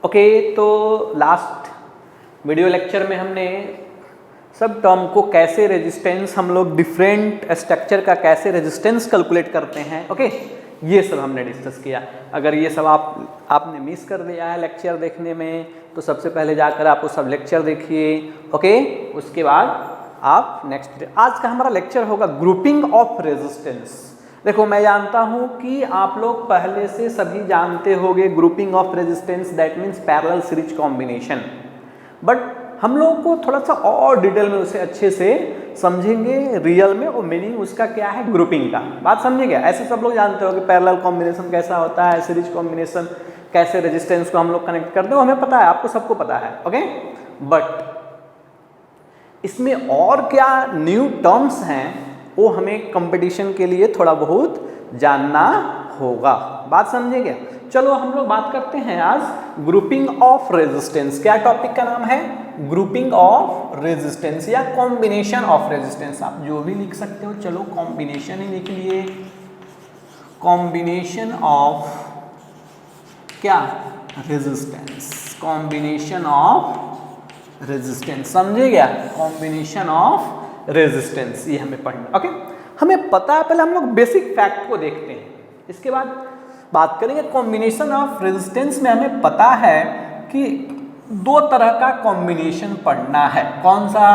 Okay, तो last video lecture में हमने सब टर्म को कैसे रेजिस्टेंस, हम लोग डिफरेंट स्ट्रक्चर का कैसे रेजिस्टेंस कैलकुलेट करते हैं, ओके, ये सब हमने डिस्कस किया। अगर ये सब आपने मिस कर दिया है लेक्चर देखने में, तो सबसे पहले जाकर आप वो सब लेक्चर देखिए, ओके। उसके बाद आप नेक्स्ट, आज का हमारा लेक्चर होगा ग्रुपिंग ऑफ रेजिस्टेंस। देखो, मैं जानता हूँ कि आप लोग पहले से सभी जानते होंगे grouping of resistance, that means parallel series combination, but हम लोग को थोड़ा सा और डिटेल में उसे अच्छे से समझेंगे रियल में, और मीनिंग उसका क्या है ग्रुपिंग का, बात समझे क्या। ऐसे सब लोग जानते हो कि पैरेलल कॉम्बिनेशन कैसा होता है, सीरीज कॉम्बिनेशन कैसे रेजिस्टेंस को हम लोग कनेक्ट करते हो, हमें पता है, आपको सबको पता है, ओके। बट इसमें और क्या न्यू टर्म्स हैं वो हमें कंपटीशन के लिए थोड़ा बहुत जानना होगा, बात समझे क्या। चलो हम लोग बात करते हैं आज ग्रुपिंग ऑफ रेजिस्टेंस। क्या टॉपिक का नाम है? ग्रुपिंग ऑफ रेजिस्टेंस या कॉम्बिनेशन ऑफ रेजिस्टेंस, आप जो भी लिख सकते हो, चलो कॉम्बिनेशन ही लिख लिए। कॉम्बिनेशन ऑफ क्या? रेजिस्टेंस, कॉम्बिनेशन ऑफ रेजिस्टेंस, समझे क्या? कॉम्बिनेशन ऑफ रेजिस्टेंस, ये हमें पढ़ना, ओके। हमें पता है, पहले हम लोग बेसिक फैक्ट को देखते हैं, इसके बाद बात करेंगे। कॉम्बिनेशन ऑफ रेजिस्टेंस में हमें पता है कि दो तरह का कॉम्बिनेशन पढ़ना है। कौन सा?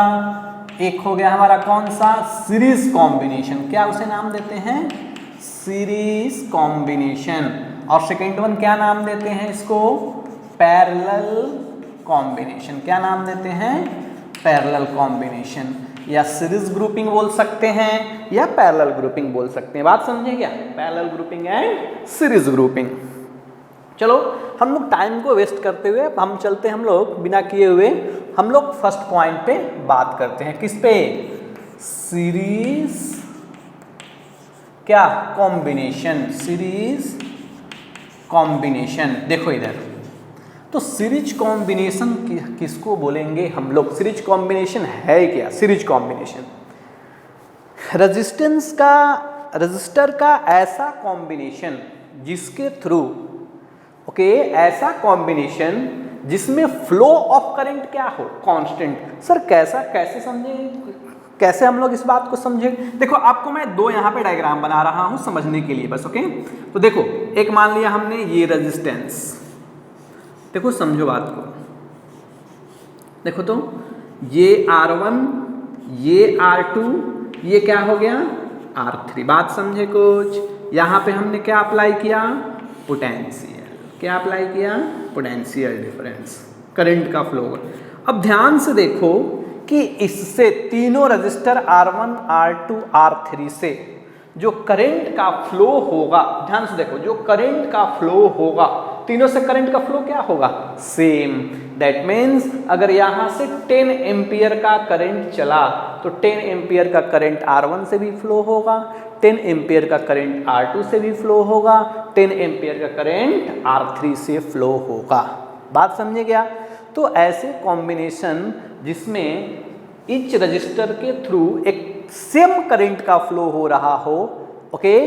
एक हो गया हमारा कौन सा? सीरीज कॉम्बिनेशन, क्या उसे नाम देते हैं? Series combination. और सेकेंड वन क्या नाम देते हैं इसको? Parallel combination. क्या नाम देते हैं? पैरेलल कॉम्बिनेशन, या सीरीज ग्रुपिंग बोल सकते हैं या पैरेलल ग्रुपिंग बोल सकते हैं, बात समझे क्या? Parallel grouping and series grouping. चलो हम लोग टाइम को वेस्ट करते हुए हम चलते हैं, हम लोग बिना किए हुए हम लोग फर्स्ट पॉइंट पे बात करते हैं। किस पे? सीरीज क्या? Combination, series combination. देखो इधर, तो सीरीज कॉम्बिनेशन किसको बोलेंगे हम लोग? सीरीज कॉम्बिनेशन है क्या? सीरीज कॉम्बिनेशन रजिस्टर का ऐसा कॉम्बिनेशन जिसके थ्रू, ओके, ऐसा कॉम्बिनेशन जिसमें फ्लो ऑफ करंट क्या हो? कांस्टेंट। सर कैसा, कैसे समझे, कैसे हम लोग इस बात को समझे? देखो आपको मैं दो यहाँ पे डायग्राम बना रहा हूँ समझने के लिए बस, ओके। तो देखो, एक मान लिया हमने ये रेजिस्टेंस, देखो समझो बात को, देखो तो ये R1, ये R2, ये क्या हो गया? R3, बात समझे कुछ। यहाँ पे हमने क्या अप्लाई किया? पोटेंशियल। क्या अप्लाई किया? पोटेंशियल डिफरेंस, करंट का फ्लो। अब ध्यान से देखो कि इससे तीनों रजिस्टर R1, R2, R3 से जो करंट का फ्लो होगा, ध्यान से देखो, जो करंट का फ्लो होगा, तीनों से करंट का फ्लो क्या होगा? सेम। दैट मीन्स अगर यहाँ से 10 एम्पियर का करंट चला तो 10 एम्पियर का करंट R1 से भी फ्लो होगा, 10 एम्पियर का करंट R2 से भी फ्लो होगा, 10 एम्पियर का करंट R3 से फ्लो होगा, बात समझे क्या। तो ऐसे कॉम्बिनेशन जिसमें ईच रजिस्टर के थ्रू एक सेम करंट का फ्लो हो रहा हो, ओके,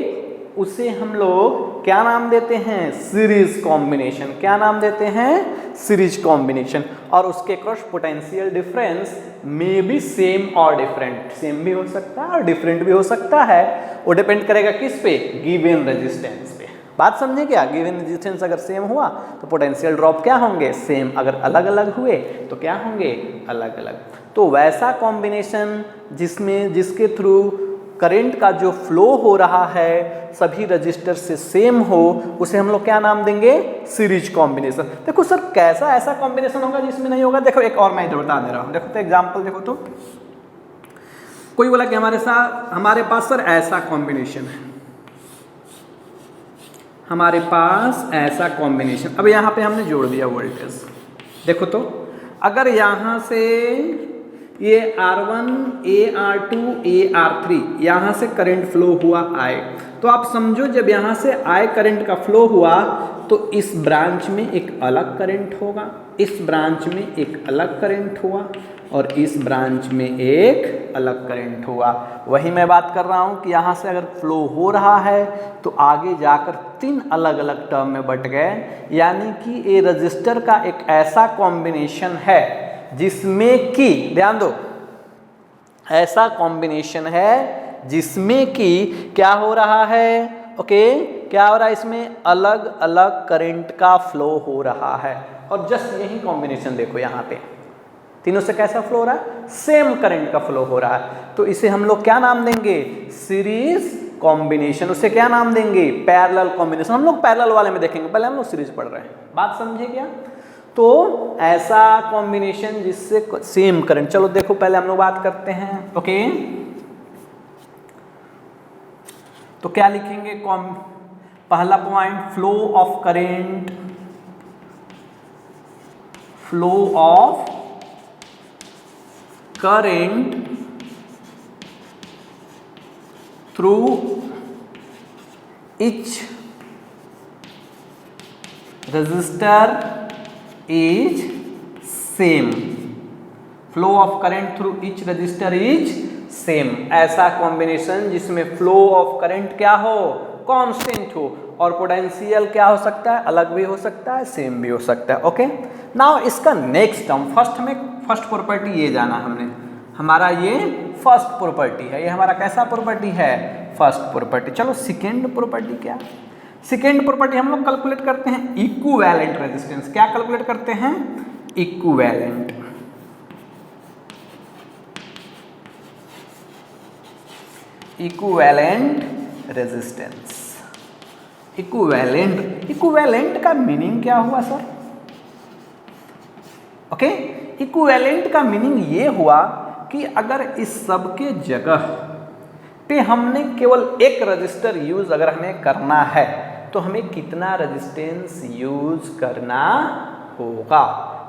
उसे हम लोग क्या नाम देते हैं? Series combination. क्या नाम देते हैं? Series combination. और उसके क्रॉस पोटेंशियल डिफरेंस में भी सेम और डिफरेंट, सेम भी हो सकता है और डिफरेंट भी हो सकता है, वो डिपेंड करेगा किस पे? गिवन रेजिस्टेंस पे, बात समझे क्या। गिवन रेजिस्टेंस अगर सेम हुआ तो पोटेंशियल ड्रॉप क्या होंगे? सेम। अगर अलग अलग हुए तो क्या होंगे? अलग अलग। तो वैसा कॉम्बिनेशन जिसके थ्रू करंट का जो फ्लो हो रहा है सभी रजिस्टर से सेम हो, उसे हम लोग क्या नाम देंगे? Series combination. देखो सर कैसा ऐसा कॉम्बिनेशन होगा जिसमें नहीं होगा? देखो एक और मैं इधर बता दे रहा हूँ, देखो तो एग्जांपल देखो तो, कोई बोला कि हमारे पास सर ऐसा कॉम्बिनेशन है, हमारे पास ऐसा कॉम्बिनेशन। अब यहाँ पे हमने जोड़ दिया वोल्टेज, देखो तो अगर यहाँ से ये R1 AR2 AR3 यहाँ से करंट फ्लो हुआ I। तो आप समझो जब यहाँ से I करंट का फ्लो हुआ तो इस ब्रांच में एक अलग करंट होगा, इस ब्रांच में एक अलग करंट हुआ और इस ब्रांच में एक अलग करंट हुआ। वही मैं बात कर रहा हूँ कि यहाँ से अगर फ्लो हो रहा है तो आगे जाकर 3 अलग अलग टर्म में बट गए, यानी कि ये रजिस्टर का एक ऐसा कॉम्बिनेशन है जिसमें कि, ध्यान दो, ऐसा कॉम्बिनेशन है जिसमें कि क्या हो रहा है, ओके, क्या हो रहा है, इसमें अलग अलग करंट का फ्लो हो रहा है। और जस्ट यही कॉम्बिनेशन देखो यहाँ पे तीनों से कैसा फ्लो हो रहा है, सेम करंट का फ्लो हो रहा है। तो इसे हम लोग क्या नाम देंगे, सीरीज कॉम्बिनेशन। उसे क्या नाम देंगे, पैरेलल कॉम्बिनेशन। हम लोग पैरेलल वाले में देखेंगे, पहले हम लोग सीरीज पढ़ रहे हैं, बात समझे क्या। तो ऐसा कॉम्बिनेशन जिससे सेम करंट, चलो देखो पहले हम लोग बात करते हैं, ओके। तो क्या लिखेंगे, पहला point flow of current, flow of current through each resistor is same, flow of current through each resistor is same। ऐसा कॉम्बिनेशन जिसमें फ्लो ऑफ करंट क्या हो, कांस्टेंट हो, और पोटेंशियल क्या हो सकता है, अलग भी हो सकता है, सेम भी हो सकता है, ओके। नाउ इसका नेक्स्ट टर्म, फर्स्ट प्रॉपर्टी ये जाना हमने, हमारा ये फर्स्ट प्रॉपर्टी है, ये हमारा कैसा प्रॉपर्टी है, फर्स्ट प्रॉपर्टी। चलो सेकेंड प्रॉपर्टी क्या, सेकेंड प्रॉपर्टी हम लोग कैलकुलेट करते हैं इक्विवेलेंट रेजिस्टेंस। क्या कैलकुलेट करते हैं, इक्विवेलेंट, इक्विवेलेंट रेजिस्टेंस। इक्विवेलेंट का मीनिंग क्या हुआ सर, ओके। इक्विवेलेंट का मीनिंग ये हुआ कि अगर इस सब के जगह पे हमने केवल एक रजिस्टर यूज अगर हमें करना है तो हमें कितना रेजिस्टेंस यूज करना होगा।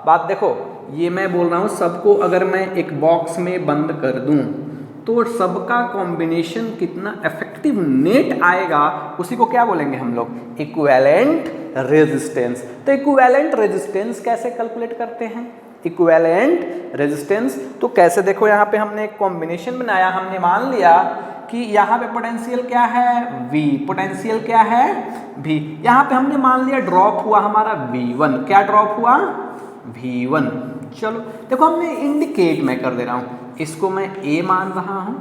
बात देखो, ये मैं बोल रहा हूँ सबको अगर मैं एक बॉक्स में बंद कर दूं तो सबका कॉम्बिनेशन कितना इफेक्टिव नेट आएगा, उसी को क्या बोलेंगे हम लोग, इक्विवेलेंट रेजिस्टेंस। तो इक्विवेलेंट रेजिस्टेंस कैसे कैलकुलेट करते हैं, इक्विवेलेंट रेजिस्टेंस तो कैसे, देखो यहाँ पे हमने एक कॉम्बिनेशन बनाया, हमने मान लिया कि यहाँ पे पोटेंशियल क्या है, V, पोटेंशियल क्या है, V। यहाँ पे हमने मान लिया ड्रॉप हुआ हमारा V1, क्या ड्रॉप हुआ, V1। चलो देखो हमने इंडिकेट मैं कर दे रहा हूँ, इसको मैं A मान रहा हूँ,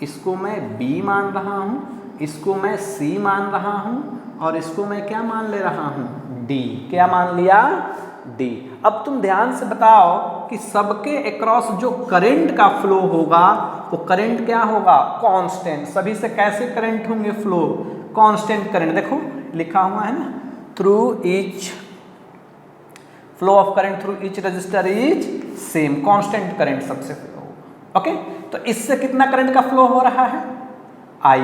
इसको मैं B मान रहा हूँ, इसको मैं C मान रहा हूँ और इसको मैं क्या मान ले रहा हूँ, D। क्या मान लिया, D। अब तुम ध्यान से बताओ कि सबके अक्रॉस जो करंट का फ्लो होगा वो करंट क्या होगा, कांस्टेंट। सभी से कैसे करंट होंगे फ्लो, कांस्टेंट करंट। देखो लिखा हुआ है ना, through each, flow of current through each resistor is same, constant current सबसे फ्लो होगा, ओके। तो इससे कितना करंट का फ्लो हो रहा है, I।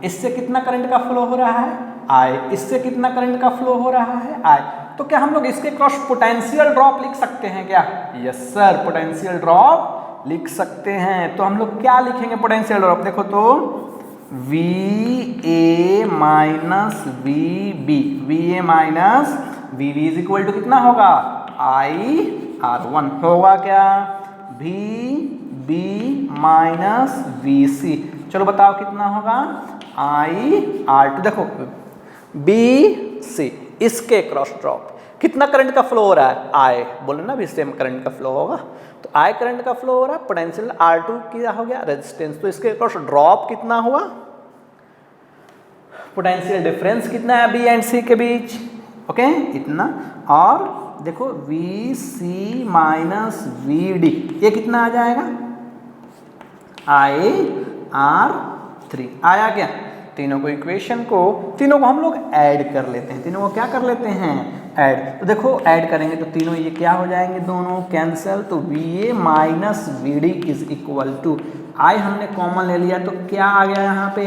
इससे कितना करंट का फ्लो हो रहा है, I। इससे कितना करंट का फ्लो हो रहा है, I। तो क्या हम लोग इसके क्रॉस पोटेंशियल ड्रॉप लिख सकते हैं क्या, यस सर, पोटेंशियल ड्रॉप लिख सकते हैं। तो हम लोग क्या लिखेंगे पोटेंशियल ड्रॉप, देखो तो VA minus VB, VA minus VB is equal to कितना होगा, IR1 होगा क्या, VB माइनस VC। चलो बताओ कितना होगा, IR2। देखो BC, इसके क्रॉस ड्रॉप कितना करंट का फ्लो हो रहा है, I। बोले ना भी सेम करंट का फ्लो होगा, तो I करंट का फ्लो हो रहा है, पोटेंशियल R2 क्या हो गया, रेजिस्टेंस। तो इसके क्रॉस ड्रॉप कितना हुआ, पोटेंशियल डिफरेंस कितना है B एंड C के बीच, ओके, इतना। और देखो VC माइनस VD, ये कितना आ जाएगा, IR3 आया क्या। तीनों को इक्वेशन को, तीनों को हम लोग ऐड कर लेते हैं, तीनों को क्या कर लेते हैं, ऐड। तो देखो ऐड करेंगे तो तीनों ये क्या हो जाएंगे, दोनों कैंसिल। तो VA minus VD is equal to, I हमने कॉमन ले लिया तो क्या आ गया यहाँ पे,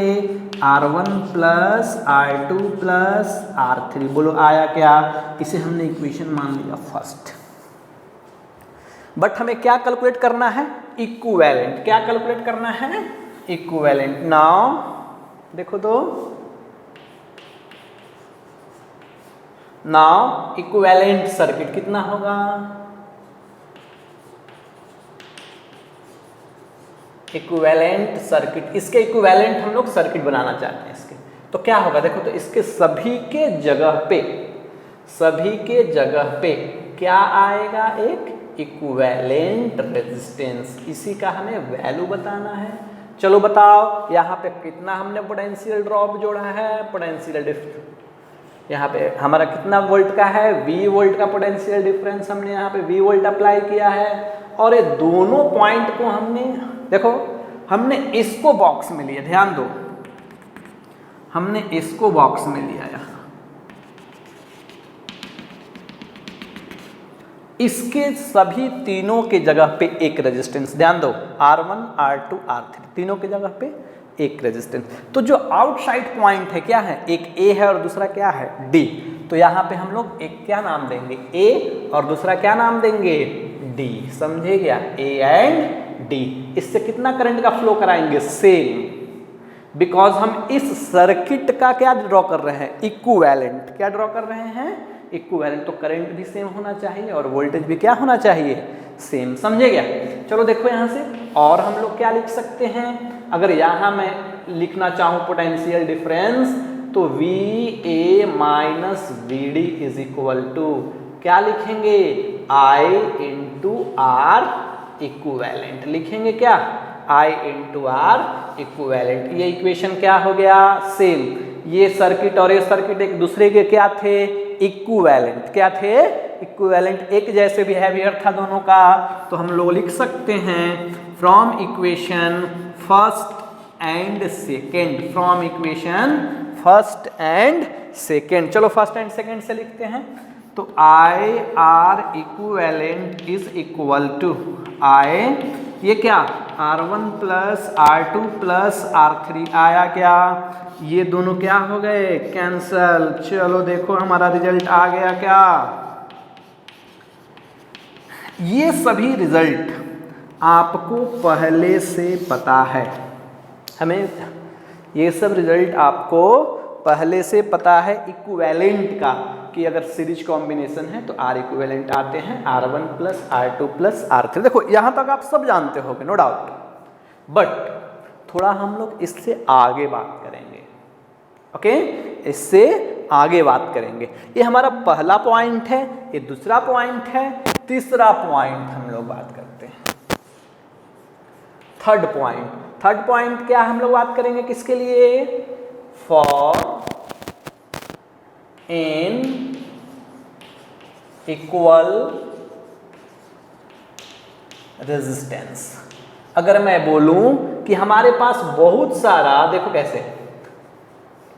R1 plus R2 plus R3। बोलो आया क्या, इसे हमने इक्वेशन मान लिया फर्स्ट। बट हमें क्या कैलकुलेट करना है, इक्विवेलेंट। क्या कैलकुलेट करना है, इक्विवेलेंट। नाउ देखो तो, नाउ इक्विवेलेंट सर्किट कितना होगा, इक्विवेलेंट सर्किट, इसके इक्विवेलेंट हम लोग सर्किट बनाना चाहते हैं इसके, तो क्या होगा देखो तो, इसके सभी के जगह पे क्या आएगा, एक इक्विवेलेंट रेजिस्टेंस। इसी का हमें वैल्यू बताना है। चलो बताओ यहाँ पे कितना हमने पोटेंशियल ड्रॉप जोड़ा है, पोटेंशियल डिफरेंस यहाँ पे हमारा कितना वोल्ट का है, V वोल्ट का पोटेंशियल डिफरेंस हमने यहाँ पे V वोल्ट अप्लाई किया है। और ये दोनों पॉइंट को हमने देखो, हमने इसको बॉक्स में लिया, ध्यान दो, हमने इसको बॉक्स में लिया यहाँ, इसके सभी तीनों के जगह पे एक रेजिस्टेंस, ध्यान दो, R1 R2 R3 तीनों के जगह पे एक रेजिस्टेंस। तो जो आउटसाइड पॉइंट है क्या है, एक A है और दूसरा क्या है, D। तो यहाँ पे हम लोग एक क्या नाम देंगे, A, और दूसरा क्या नाम देंगे, D। समझे क्या, A एंड D। इससे कितना करंट का फ्लो कराएंगे, सेम, बिकॉज हम इस सर्किट का क्या ड्रॉ कर रहे हैं, इक्विवेलेंट। क्या ड्रॉ कर रहे हैं, इक्विवेलेंट। तो करंट भी सेम होना चाहिए और वोल्टेज भी क्या होना चाहिए, सेम। समझे क्या। चलो देखो यहाँ से और हम लोग क्या लिख सकते हैं, अगर यहाँ मैं लिखना चाहूँ पोटेंशियल डिफरेंस, तो VA minus VD is equal to क्या लिखेंगे, I इंटू R इक्विवेलेंट लिखेंगे, क्या, I इंटू R इक्विवेलेंट। ये इक्वेशन क्या हो गया, सेम। ये सर्किट और ये सर्किट एक दूसरे के क्या थे, इक्विवेलेंट। क्या थे, इक्विवेलेंट, एक जैसे बिहेवियर था दोनों का। तो हम लोग लिख सकते हैं from equation first and second, from equation first and second. चलो फर्स्ट एंड सेकेंड से लिखते हैं। तो IR equivalent is equal to I, ये क्या, R1 plus R2 plus R3 आया क्या, ये दोनों क्या हो गए, कैंसल। चलो देखो हमारा रिजल्ट आ गया क्या, ये सभी रिजल्ट आपको पहले से पता है, हमें ये सब रिजल्ट आपको पहले से पता है इक्विवेलेंट का, कि अगर सीरीज कॉम्बिनेशन है तो R इक्विवेलेंट आते हैं R1 plus R2 plus R3। देखो यहाँ तक आप सब जानते होगे, नो डाउट, बट थोड़ा हम लोग इससे आगे बात करेंगे। ओके, इससे आगे बात करेंगे। ये हमारा पहला पॉइंट है, ये दूसरा पॉइंट है, तीसरा पॉइंट हम लोग बात करते हैं, थर्ड पॉइंट। थर्ड पॉइंट क्या हम लोग बात करेंगे, किसके लिए, फॉर एन इक्वल रेजिस्टेंस। अगर मैं बोलूं कि हमारे पास बहुत सारा, देखो कैसे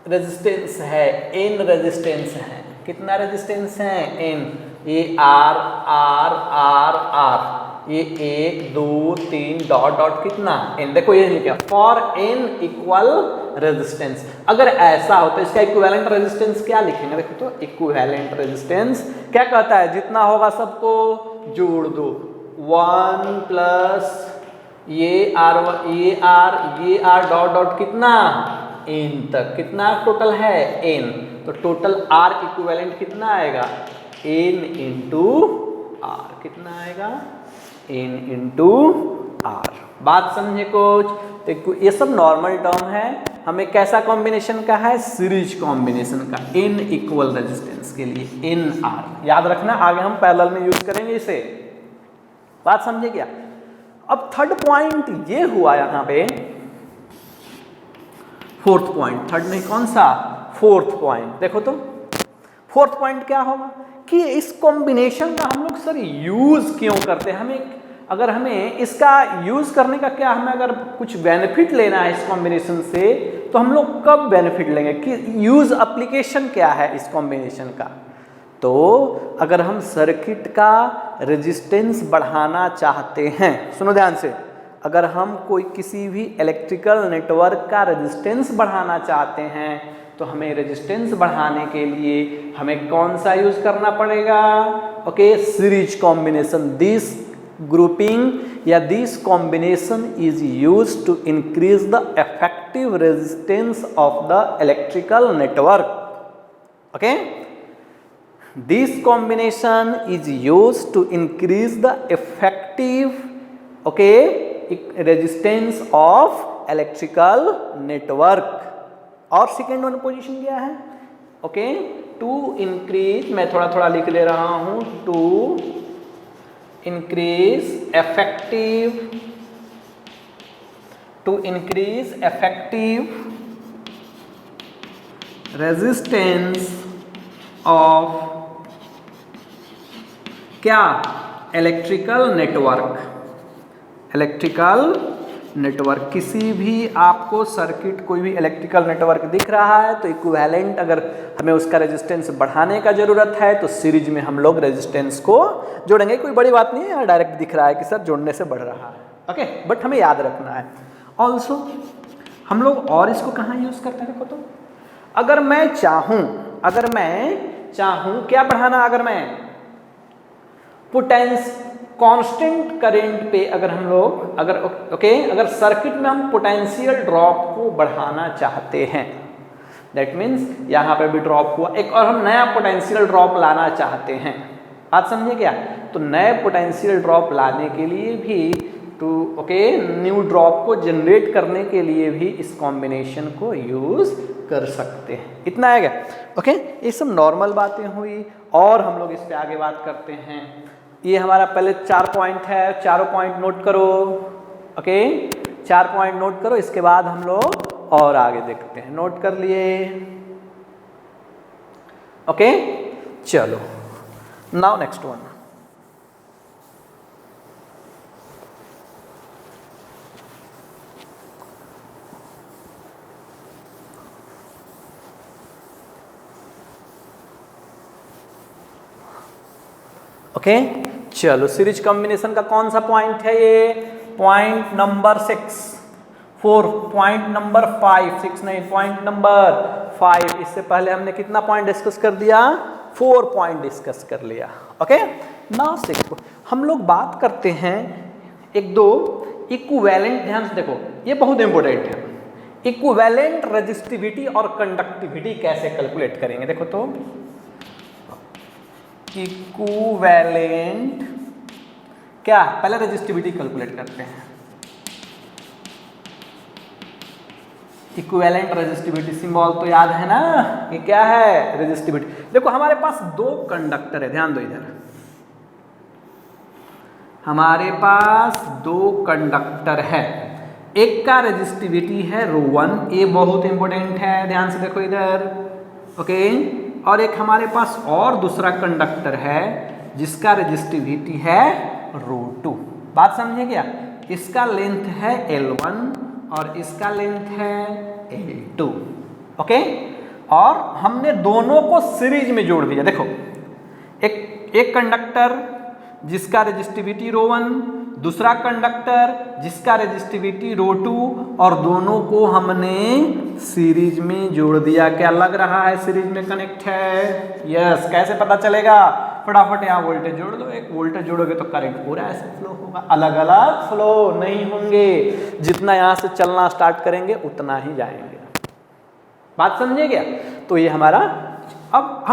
रेजिस्टेंस है, एन रेजिस्टेंस है, कितना रेजिस्टेंस है, एन, ये R R R R, ये 1 2 3 डॉट डॉट कितना, एन। देखो ये लिखा फॉर एन इक्वल रेजिस्टेंस। अगर ऐसा हो तो इसका इक्विवेलेंट रेजिस्टेंस क्या लिखेंगे, देखो तो इक्विवेलेंट रेजिस्टेंस क्या कहता है, जितना होगा सबको जोड़ दो, 1 प्लस ये R डॉट डॉट कितना, एन तक, कितना टोटल है, एन। तो टोटल R इक्विवेलेंट कितना आएगा, एन इंटू आर, कितना आएगा, एन इंटू आर। बात समझे कुछ। तो ये सब नॉर्मल टर्म है, हमें कैसा कॉम्बिनेशन का है, सीरीज कॉम्बिनेशन का, एन इक्वल रेजिस्टेंस के लिए एन आर। याद रखना, आगे हम पैरेलल में यूज करेंगे इसे। बात समझे क्या। अब थर्ड पॉइंट ये हुआ यहाँ पे, फोर्थ पॉइंट, थर्ड नहीं कौन सा, फोर्थ पॉइंट। देखो तो फोर्थ पॉइंट क्या होगा कि इस कॉम्बिनेशन का हम लोग सर यूज क्यों करते हैं, हमें अगर हमें इसका यूज करने का क्या, हमें अगर कुछ बेनिफिट लेना है इस कॉम्बिनेशन से, तो हम लोग कब बेनिफिट लेंगे, कि यूज एप्लीकेशन क्या है इस कॉम्बिनेशन का। तो अगर हम सर्किट का रेजिस्टेंस बढ़ाना चाहते हैं, सुनो ध्यान से, अगर हम कोई किसी भी इलेक्ट्रिकल नेटवर्क का रेजिस्टेंस बढ़ाना चाहते हैं, तो हमें रेजिस्टेंस बढ़ाने के लिए हमें कौन सा यूज करना पड़ेगा, ओके, सीरीज कॉम्बिनेशन। grouping या this combination is used to increase the effective resistance of the electrical network. Okay, this combination is used to increase the effective resistance of electrical network. और second one position क्या है? To increase, मैं थोड़ा थोड़ा लिख ले रहा हूं, to increase effective resistance of क्या? Electrical network. किसी भी आपको सर्किट, कोई भी इलेक्ट्रिकल नेटवर्क दिख रहा है तो इक्विवेलेंट, अगर हमें उसका रेजिस्टेंस बढ़ाने का जरूरत है तो सीरीज में हम लोग रेजिस्टेंस को जोड़ेंगे। कोई बड़ी बात नहीं है, डायरेक्ट दिख रहा है कि सर जोड़ने से बढ़ रहा है। ओके, बट हमें याद रखना है। ऑल्सो हम लोग और इसको कहाँ यूज करते हैं? देखो तो, अगर मैं चाहूं क्या बढ़ाना, अगर मैं कांस्टेंट करंट पे अगर हम लोग अगर सर्किट में हम पोटेंशियल ड्रॉप को बढ़ाना चाहते हैं, दैट मीन्स यहाँ पे भी ड्रॉप हुआ एक, और हम नया पोटेंशियल ड्रॉप लाना चाहते हैं। बात समझे क्या? तो नए पोटेंशियल ड्रॉप लाने के लिए भी न्यू ड्रॉप को जनरेट करने के लिए भी इस कॉम्बिनेशन को यूज कर सकते हैं। इतना है क्या? ये सब नॉर्मल बातें हुई, और हम लोग इस पे आगे बात करते हैं। ये हमारा पहले 4 पॉइंट है, चारों पॉइंट नोट करो। 4 पॉइंट नोट करो, इसके बाद हम लोग और आगे देखते हैं। नोट कर लिए? चलो, नाउ नेक्स्ट वन। चलो, सीरीज कॉम्बिनेशन का कौन सा पॉइंट है? ये पॉइंट नंबर 6, 4, पॉइंट नंबर 5, 6 नहीं, पॉइंट नंबर 5। इससे पहले हमने कितना पॉइंट डिस्कस कर दिया? 4 पॉइंट डिस्कस कर लिया। नाउ 6 हम लोग बात करते हैं एक दो इक्विवेलेंट। ध्यान से देखो, ये बहुत इंपॉर्टेंट है। इक्विवेलेंट रेजिस्टिविटी और कंडक्टिविटी कैसे कैलकुलेट करेंगे? देखो तो, इक्विवेलेंट क्या? पहले रेजिस्टिविटी कैलकुलेट करते हैं। इक्विवेलेंट रेजिस्टिविटी सिंबल तो याद है ना, ये क्या है? रेजिस्टिविटी। देखो, हमारे पास 2 कंडक्टर है, ध्यान दो इधर। हमारे पास 2 कंडक्टर है, एक का रेजिस्टिविटी है ρ1, ये बहुत इंपॉर्टेंट है, ध्यान से देखो इधर। और एक हमारे पास और दूसरा कंडक्टर है जिसका रेजिस्टिविटी है ρ2। बात समझे क्या? इसका लेंथ है L1 और इसका लेंथ है L2। और हमने दोनों को सीरीज में जोड़ दिया। देखो, एक कंडक्टर जिसका रेजिस्टिविटी ρ1, दूसरा कंडक्टर जिसका रेजिस्टिविटी ρ2, और दोनों को हमने सीरीज में जोड़ दिया। क्या लग रहा है सीरीज में कनेक्ट है? यस। कैसे पता चलेगा? फटाफट यहाँ वोल्टेज जोड़ लो। एक वोल्टेज जोड़ोगे तो करंट पूरा ऐसे फ्लो होगा, अलग अलग फ्लो नहीं होंगे। जितना यहाँ से चलना स्टार्ट करेंगे उतना ही जाएंगे। बात समझे क्या? तो ये हमारा, अब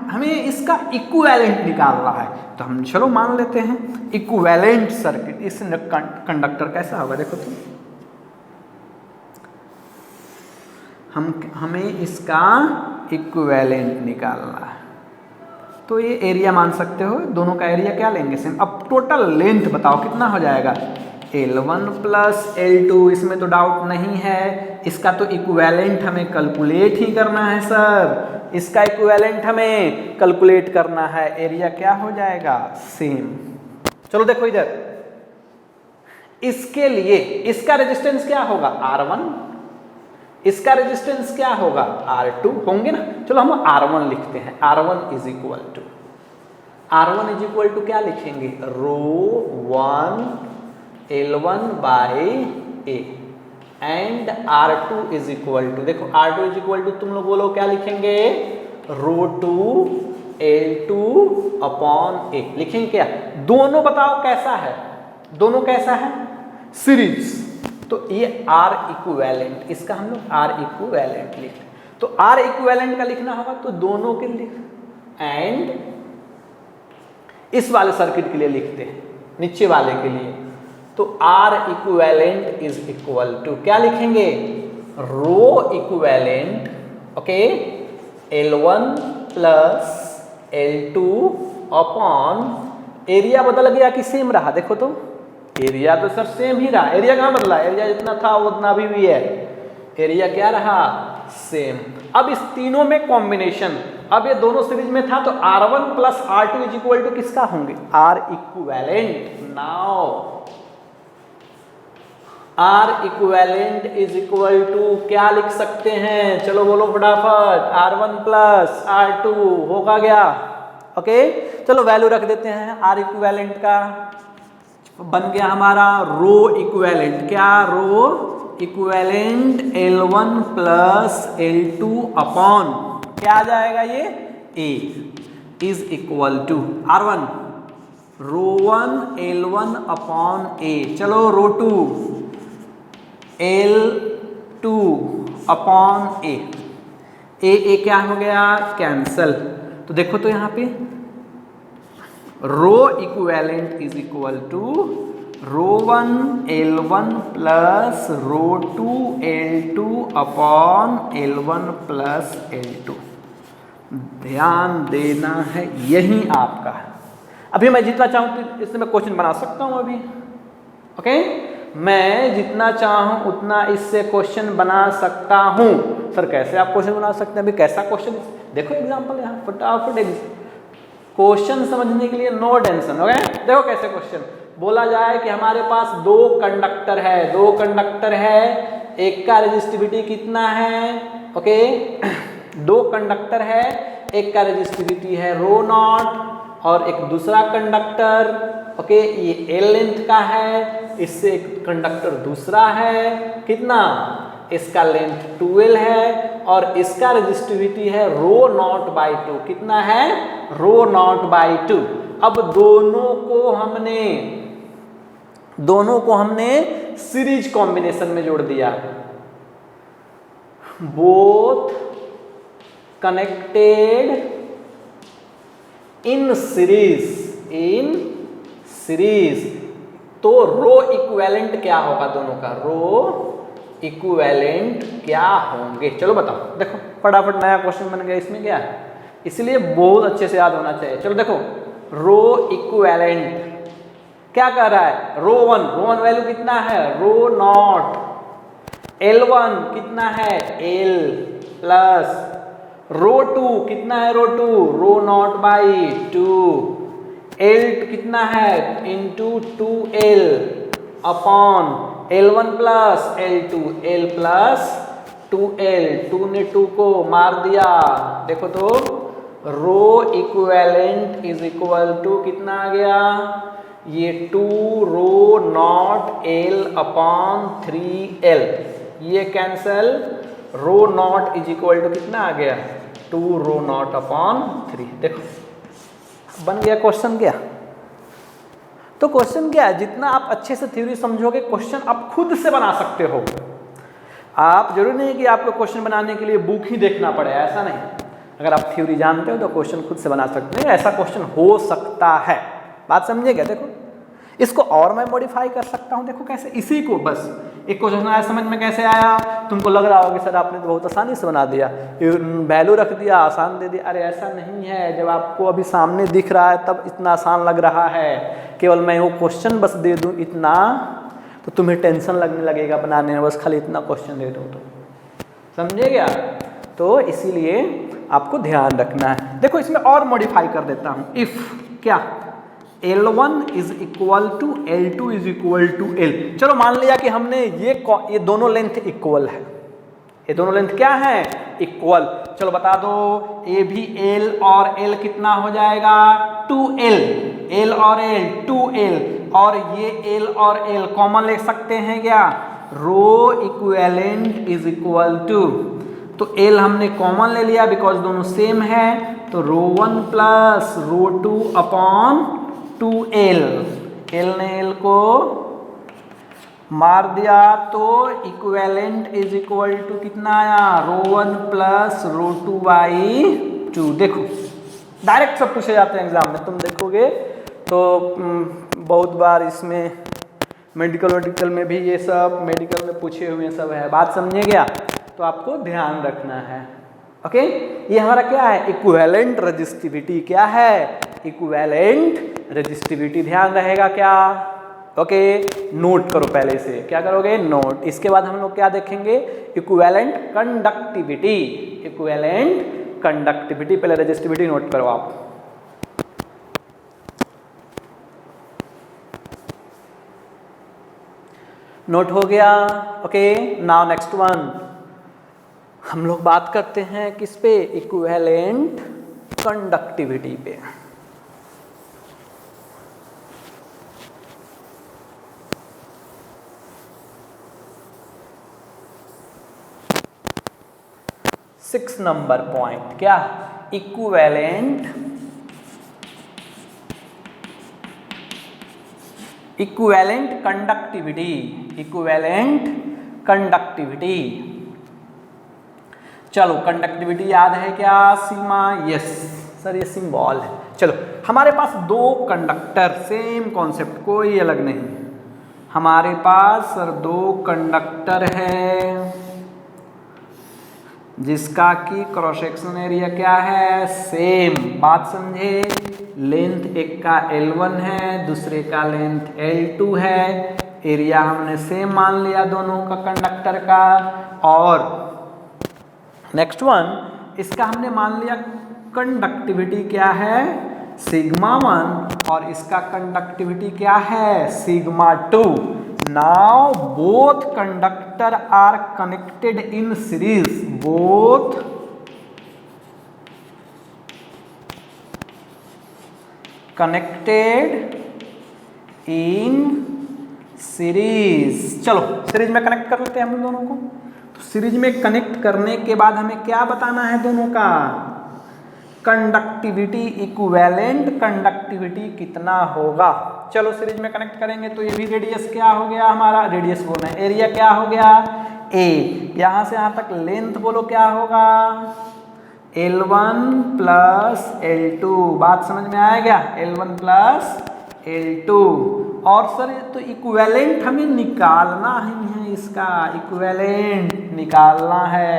हमें इसका इक्विवेलेंट निकालना है, तो हम चलो मान लेते हैं इक्विवेलेंट सर्किट। इस कंडक्टर कैसा होगा? देखो तो, हमें इसका इक्विवेलेंट निकालना है। तो ये एरिया मान सकते हो, दोनों का एरिया क्या लेंगे? सेम। अब टोटल लेंथ बताओ कितना हो जाएगा? L1 प्लस L2, इसमें तो डाउट नहीं है। इसका तो इक्विवेलेंट हमें कैलकुलेट ही करना है सर, इसका इक्विवेलेंट हमें कैलकुलेट करना है। एरिया क्या हो जाएगा? सेम। चलो देखो इधर, इसके लिए इसका रेजिस्टेंस क्या होगा? R1, इसका रेजिस्टेंस क्या होगा? R2 होंगे ना। चलो हम R1 लिखते हैं। R1 इज इक्वल टू क्या लिखेंगे? ρ1 L1 by A and R2 is equal to, देखो R2 इज इक्वल टू, तुम लोग बोलो क्या लिखेंगे? ρ2 L2 अपॉन ए। लिखेंगे क्या? दोनों बताओ कैसा है, दोनों कैसा है? सीरीज। तो ये आर इक्विवेलेंट, इसका हम लोग आर इक्विवेलेंट लिख, तो आर इक्विवेलेंट का लिखना होगा तो दोनों के लिए, एंड इस वाले सर्किट के लिए लिखते हैं, नीचे वाले के लिए, तो R equivalent is equal to क्या लिखेंगे? Rho equivalent, okay, L1 plus L2 upon, area बदल गया कि सेम रहा? देखो तो एरिया तो सर सेम ही रहा, एरिया कहाँ बदला? एरिया जितना था उतना अभी भी है, एरिया क्या रहा? सेम। अब इस तीनों में कॉम्बिनेशन, अब ये दोनों सीरीज में था तो R1 plus R2 is equal to किसका होंगे? R equivalent. Now R equivalent is equal to क्या लिख सकते हैं? चलो बोलो फटाफट, R1 प्लस R2 होगा क्या? ओके, चलो वैल्यू रख देते हैं R इक्विवेलेंट का, बन गया हमारा रो इक्विवेलेंट। क्या? रो equivalent L1 plus L2 upon क्या आ जाएगा ये? A is equal to R1 rho 1 L1 upon A। चलो रो 2 L2 अपॉन A। ए क्या हो गया? कैंसल। तो देखो तो यहाँ पे rho equivalent is equal to rho 1 L1 plus rho 2 L2 upon L1 plus L2। ध्यान देना है, यही आपका है। अभी मैं जितना चाहूँ तो इससे मैं क्वेश्चन बना सकता हूँ अभी, ओके, मैं जितना चाहूँ उतना इससे क्वेश्चन बना सकता हूँ। सर कैसे आप क्वेश्चन बना सकते हैं? अभी कैसा क्वेश्चन? देखो एग्जाम्पल यहाँ फटाफट, क्वेश्चन समझने के लिए नो टेंशन, ओके। देखो कैसे क्वेश्चन बोला जाए कि हमारे पास दो कंडक्टर है, एक का रेजिस्टिविटी कितना है? ओके, दो कंडक्टर है, एक का रेजिस्टिविटी है रो नॉट और एक दूसरा कंडक्टर, ओके, ये एल लेंथ का है, इससे एक कंडक्टर दूसरा है, कितना? इसका लेंथ 2L है और इसका रेजिस्टिविटी है रो नॉट बाई 2। कितना है? रो नॉट बाई 2। अब दोनों को हमने सीरीज कॉम्बिनेशन में जोड़ दिया। बोथ कनेक्टेड इन सीरीज, तो रो इक्विवेलेंट क्या होगा दोनों का? रो इक्विवेलेंट क्या होंगे? चलो बताओ। देखो फटाफट नया क्वेश्चन बन गया, इसमें क्या है, इसलिए बहुत अच्छे से याद होना चाहिए। चलो देखो, रो इक्विवेलेंट क्या कह रहा है? रो 1 वैल्यू कितना है? रो नॉट। L1 कितना है? L प्लस रो 2 कितना है? रो 2 रो नॉट बाई 2। L कितना है? Into 2L upon L1 plus L2, L plus 2L, 2 ने 2 को मार दिया। देखो तो rho equivalent is equal to कितना आ गया? ये 2 रो नॉट L अपॉन 3L, ये cancel, rho naught is equal to कितना आ गया? 2 रो नॉट अपॉन 3। देखो बन गया क्वेश्चन। क्या तो क्वेश्चन क्या है? जितना आप अच्छे से थ्योरी समझोगे क्वेश्चन आप खुद से बना सकते हो। आप जरूरी नहीं कि आपको क्वेश्चन बनाने के लिए बुक ही देखना पड़े, ऐसा नहीं। अगर आप थ्योरी जानते हो तो क्वेश्चन खुद से बना सकते हैं। ऐसा क्वेश्चन हो सकता है, बात समझे क्या? देखो इसको और मैं मॉडिफाई कर सकता हूँ। देखो कैसे, इसी को बस एक क्वेश्चन आया, समझ में कैसे आया? तुमको लग रहा होगा कि सर आपने तो बहुत आसानी से बना दिया, वैल्यू रख दिया, आसान दे दिया। अरे ऐसा नहीं है, जब आपको अभी सामने दिख रहा है तब इतना आसान लग रहा है। केवल मैं वो क्वेश्चन बस दे दूँ इतना, तो तुम्हें टेंशन लगने लगेगा बनाने में। बस खाली इतना क्वेश्चन दे दूँ तो समझे क्या? तो इसीलिए आपको ध्यान रखना है। देखो इसमें और मॉडिफाई कर देता हूँ। इफ क्या L1 is equal to L2 is equal to L। चलो मान लिया कि हमने ये दोनों लेंथ इक्वल है, ये दोनों लेंथ क्या है? इक्वल। चलो बता दो, ये भी L और L कितना हो जाएगा? 2L, L और L 2L, और ये L और L कॉमन ले सकते हैं क्या? रो इक्विवेलेंट इज इक्वल टू, तो तो एल हमने कॉमन ले लिया बिकॉज दोनों सेम है, तो ρ1 प्लस ρ2 अपॉन 2l। एल ने एल को मार दिया तो इक्विवेलेंट इज इक्वल टू कितना आया, ρ1 प्लस ρ2 बाई 2। देखो डायरेक्ट सब पूछे जाते हैं एग्जाम में, तुम देखोगे तो बहुत बार इसमें मेडिकल में भी ये सब मेडिकल में पूछे हुए सब है। बात समझे गया? तो आपको ध्यान रखना है। ओके, ये हमारा क्या है, इक्विवेलेंट रेजिस्टिविटी। क्या है, इक्विवेलेंट रेजिस्टिविटी। ध्यान रहेगा क्या? ओके, नोट करो पहले से। क्या करोगे? नोट। इसके बाद हम लोग क्या देखेंगे, इक्विवेलेंट कंडक्टिविटी। इक्विवेलेंट कंडक्टिविटी, पहले रेजिस्टिविटी नोट करो आप। नोट हो गया? ओके, नाउ नेक्स्ट वन हम लोग बात करते हैं किस पे, इक्विवेलेंट कंडक्टिविटी पे। सिक्स नंबर पॉइंट क्या, इक्विवेलेंट कंडक्टिविटी। इक्विवेलेंट कंडक्टिविटी, चलो कंडक्टिविटी याद है क्या, सिग्मा। यस सर, ये सिंबल है। चलो हमारे पास दो कंडक्टर, सेम कॉन्सेप्ट, कोई अलग नहीं। हमारे पास सर दो कंडक्टर है जिसका कि क्रॉस सेक्शन एरिया क्या है, सेम। बात समझे? लेंथ एक का L1 है, दूसरे का लेंथ L2 है। एरिया हमने सेम मान लिया दोनों का कंडक्टर का। और नेक्स्ट वन, इसका हमने मान लिया कंडक्टिविटी क्या है, सिग्मा 1, और इसका कंडक्टिविटी क्या है, sigma 2। Now both conductor are connected in series. Both connected in series. चलो सीरीज में कनेक्ट कर लेते हैं हम दोनों को। तो सीरीज में कनेक्ट करने के बाद हमें क्या बताना है दोनों का, कंडक्टिविटी, इक्विवेलेंट कंडक्टिविटी कितना होगा। चलो सीरीज में कनेक्ट करेंगे तो ये भी रेडियस क्या हो गया हमारा, रेडियस बोलना है, एरिया क्या हो गया, a। यहां से यहां तक लेंथ बोलो क्या होगा, L1 प्लस L2। बात समझ में आया क्या, L1 प्लस L2। और सर तो इक्विवेलेंट हमें निकालना ही है, इसका इक्विवेलेंट निकालना है।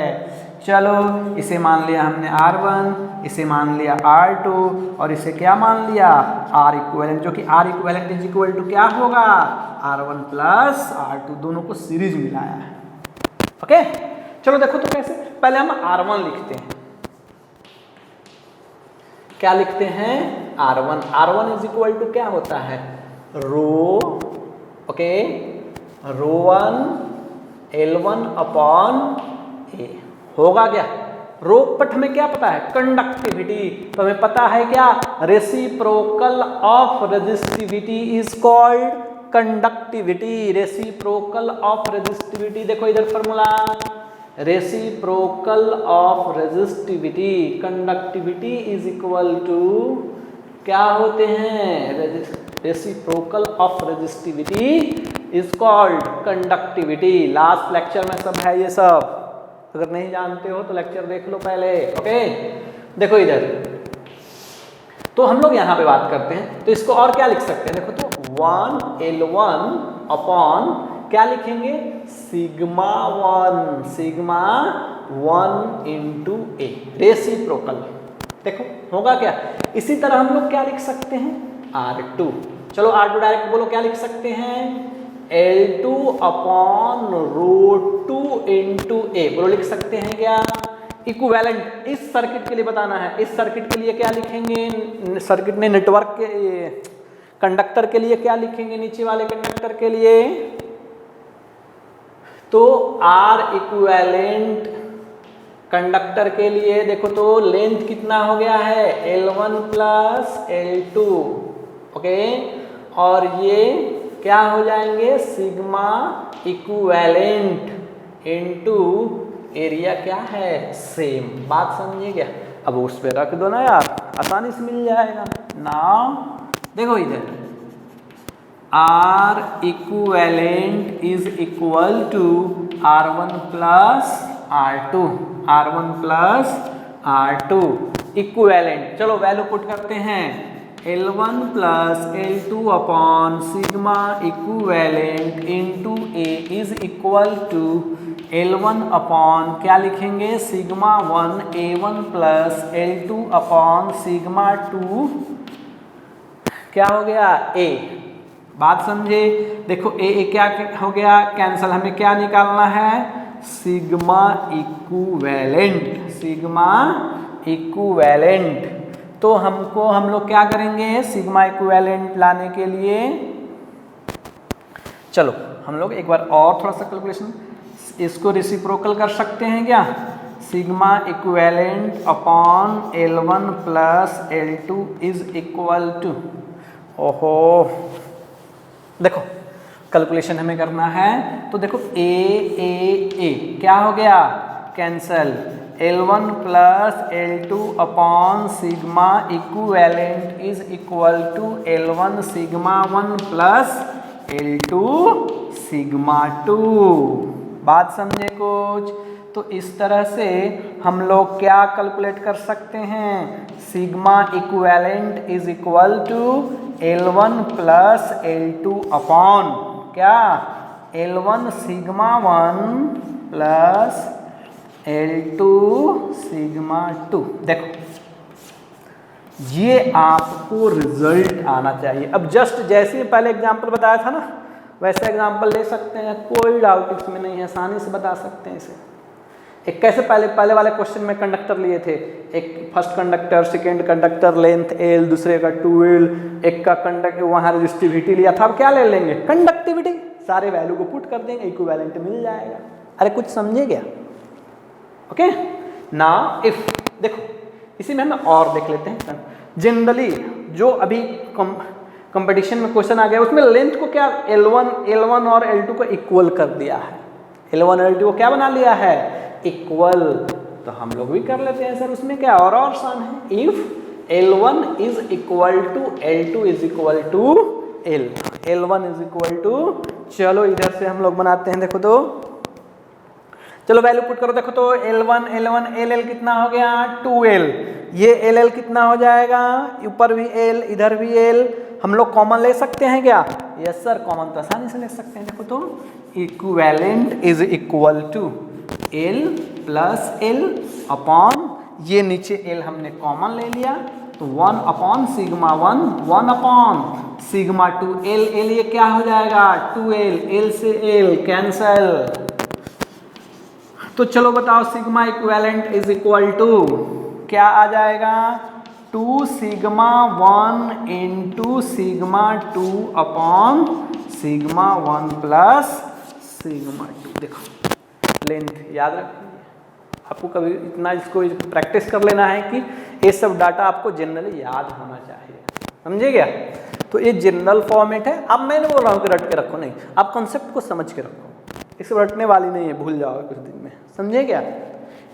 चलो इसे मान लिया हमने R1, इसे मान लिया R2, और इसे क्या मान लिया, R इक्विवेलेंट, जो कि R equivalent is equal to क्या होगा, R1 प्लस R2। दोनों को सीरीज मिलाया है। ओके, चलो देखो तो कैसे। पहले हम R1 लिखते हैं। क्या लिखते हैं, R1। R1 is equal to क्या होता है, रो, ओके, ρ1 L1 अपॉन A। होगा क्या, रो पट हमें क्या पता है, कंडक्टिविटी। तो हमें पता है क्या, reciprocal of resistivity is called conductivity. Reciprocal of resistivity, देखो इधर formula, reciprocal of resistivity, conductivity is equal to क्या होते हैं, reciprocal of resistivity is called conductivity. Last lecture में सब है ये सब, अगर नहीं जानते हो तो लेक्चर देख लो पहले। ओके, देखो इधर तो हम लोग यहाँ पे बात करते हैं, तो इसको और क्या लिख सकते हैं, देखो तो 1L1 अपॉन क्या लिखेंगे, sigma 1, sigma 1 into A, reciprocal. देखो होगा क्या। इसी तरह हम लोग क्या लिख सकते हैं, R2। चलो R2 डायरेक्ट बोलो क्या लिख सकते हैं, L2 अपॉन ρ2 इंटू A, बोलो लिख सकते हैं क्या। इक्विवेलेंट इस सर्किट के लिए बताना है, इस सर्किट के लिए क्या लिखेंगे, सर्किट ने नेटवर्क के कंडक्टर के लिए क्या लिखेंगे, नीचे वाले कंडक्टर के लिए, तो R इक्विवेलेंट कंडक्टर के लिए देखो तो लेंथ कितना हो गया है, L1 प्लस L2, ओके, और ये क्या हो जाएंगे, सिग्मा इक्विवेलेंट इंटू एरिया क्या है, सेम। बात समझिए क्या? अब उस पे रख दो ना यार, आसानी से मिल जाएगा। नाउ देखो इधर R equivalent is equal to R1 plus R2, R1 plus R2 equivalent. चलो वैल्यू पुट करते हैं, L1 plus L2 upon sigma equivalent into A is equal to L1 upon क्या लिखेंगे, sigma 1 A1 plus L2 upon sigma 2 क्या हो गया, A। बात समझे? देखो ए क्या हो गया, कैंसल। हमें क्या निकालना है, सिग्मा इक्विवेलेंट, सिग्मा इक्विवेलेंट। तो हम लोग क्या करेंगे, सिग्मा इक्विवेलेंट लाने के लिए चलो हम लोग एक बार और थोड़ा सा कैलकुलेशन, इसको रेसिप्रोकल कर सकते हैं क्या, sigma equivalent upon L1 plus L2 is equal to, ओहो देखो कैलकुलेशन हमें करना है। तो देखो ए क्या हो गया, cancel. L1 plus L2 upon sigma equivalent is equal to L1 sigma 1 plus L2 sigma 2। बात समझे कुछ? तो इस तरह से हम लोग क्या कैलकुलेट कर सकते हैं, sigma equivalent is equal to L1 plus L2 upon क्या, L1 sigma 1 plus L2 sigma 2। देखो ये आपको रिजल्ट आना चाहिए। अब जस्ट जैसे पहले एग्जांपल बताया था ना, वैसे एग्जांपल ले सकते हैं, कोई डाउट इसमें नहीं है, आसानी से बता सकते हैं इसे। एक कैसे पहले वाले क्वेश्चन में कंडक्टर लिए थे, एक first conductor, second conductor, length L, दूसरे का 2L, एक का कंडक्टर वहाँ रेजिस्टिविटी लिया था। अब क्या ले लेंगे, कंडक्टिविटी, सारे वैल्यू को पुट कर देंगे, इक्विवेलेंट मिल जाएगा। अरे कुछ समझे क्या? ओके नाउ इफ देखो इसी में हम और देख लेते हैं। जनरली जो अभी कंपटीशन में क्वेश्चन आ गया उसमें लेंथ को क्या L1 और L2 को इक्वल कर दिया है, L1 और L2 को क्या बना लिया है, इक्वल। तो हम लोग भी कर लेते हैं सर, उसमें क्या और आसान है। If L1 is equal to L2 is equal to L, L1 is equal to, चलो इधर से हम लोग बनाते हैं। देखो तो चलो वैल्यू पुट करो। देखो तो L1 L कितना हो गया, 2L। ये LL कितना हो जाएगा, ऊपर भी L इधर भी L। हम लोग कॉमन ले सकते हैं क्या, यस सर कॉमन तो आसानी से ले सकते हैं। देखो तो equivalent is equal to L plus L upon ये नीचे L हमने कॉमन ले लिया, तो 1 upon sigma 1, 1 upon sigma 2 L ये क्या हो जाएगा, 2L, L से L कैंसल। तो चलो बताओ sigma equivalent is equal to क्या आ जाएगा, 2 sigma 1 into sigma 2 upon sigma 1 plus sigma 2। देखो लेंथ याद रखिए, आपको कभी इतना इसको प्रैक्टिस कर लेना है कि ये सब डाटा आपको जनरली याद होना चाहिए, समझे क्या? तो ये जनरल फॉर्मेट है। अब मैंने बोल रहा हूँ कि रट के रखो, नहीं, आप कॉन्सेप्ट को समझ के रखो, इसको रटने वाली नहीं है, भूल जाओगे कुछ दिन में, समझे क्या?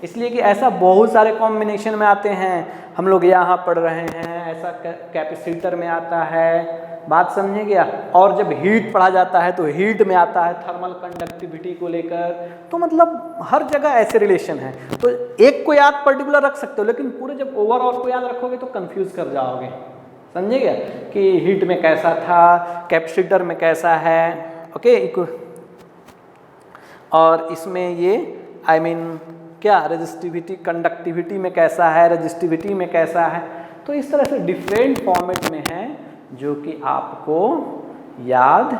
इसलिए कि ऐसा बहुत सारे कॉम्बिनेशन में आते हैं, हम लोग यहाँ पढ़ रहे हैं, ऐसा कैपेसिटर में आता है, बात समझे क्या? और जब हीट पढ़ा जाता है तो हीट में आता है थर्मल कंडक्टिविटी को लेकर। तो मतलब हर जगह ऐसे रिलेशन है। तो एक को याद पर्टिकुलर रख सकते हो, लेकिन पूरे जब ओवरऑल को याद रखोगे तो कंफ्यूज कर जाओगे, समझे क्या? कि हीट में कैसा था, कैपेसिटर में कैसा है, ओके। और इसमें ये क्या रेजिस्टिविटी, कंडक्टिविटी में कैसा है, रेजिस्टिविटी में कैसा है। तो इस तरह से डिफरेंट फॉर्मेट में है जो कि आपको याद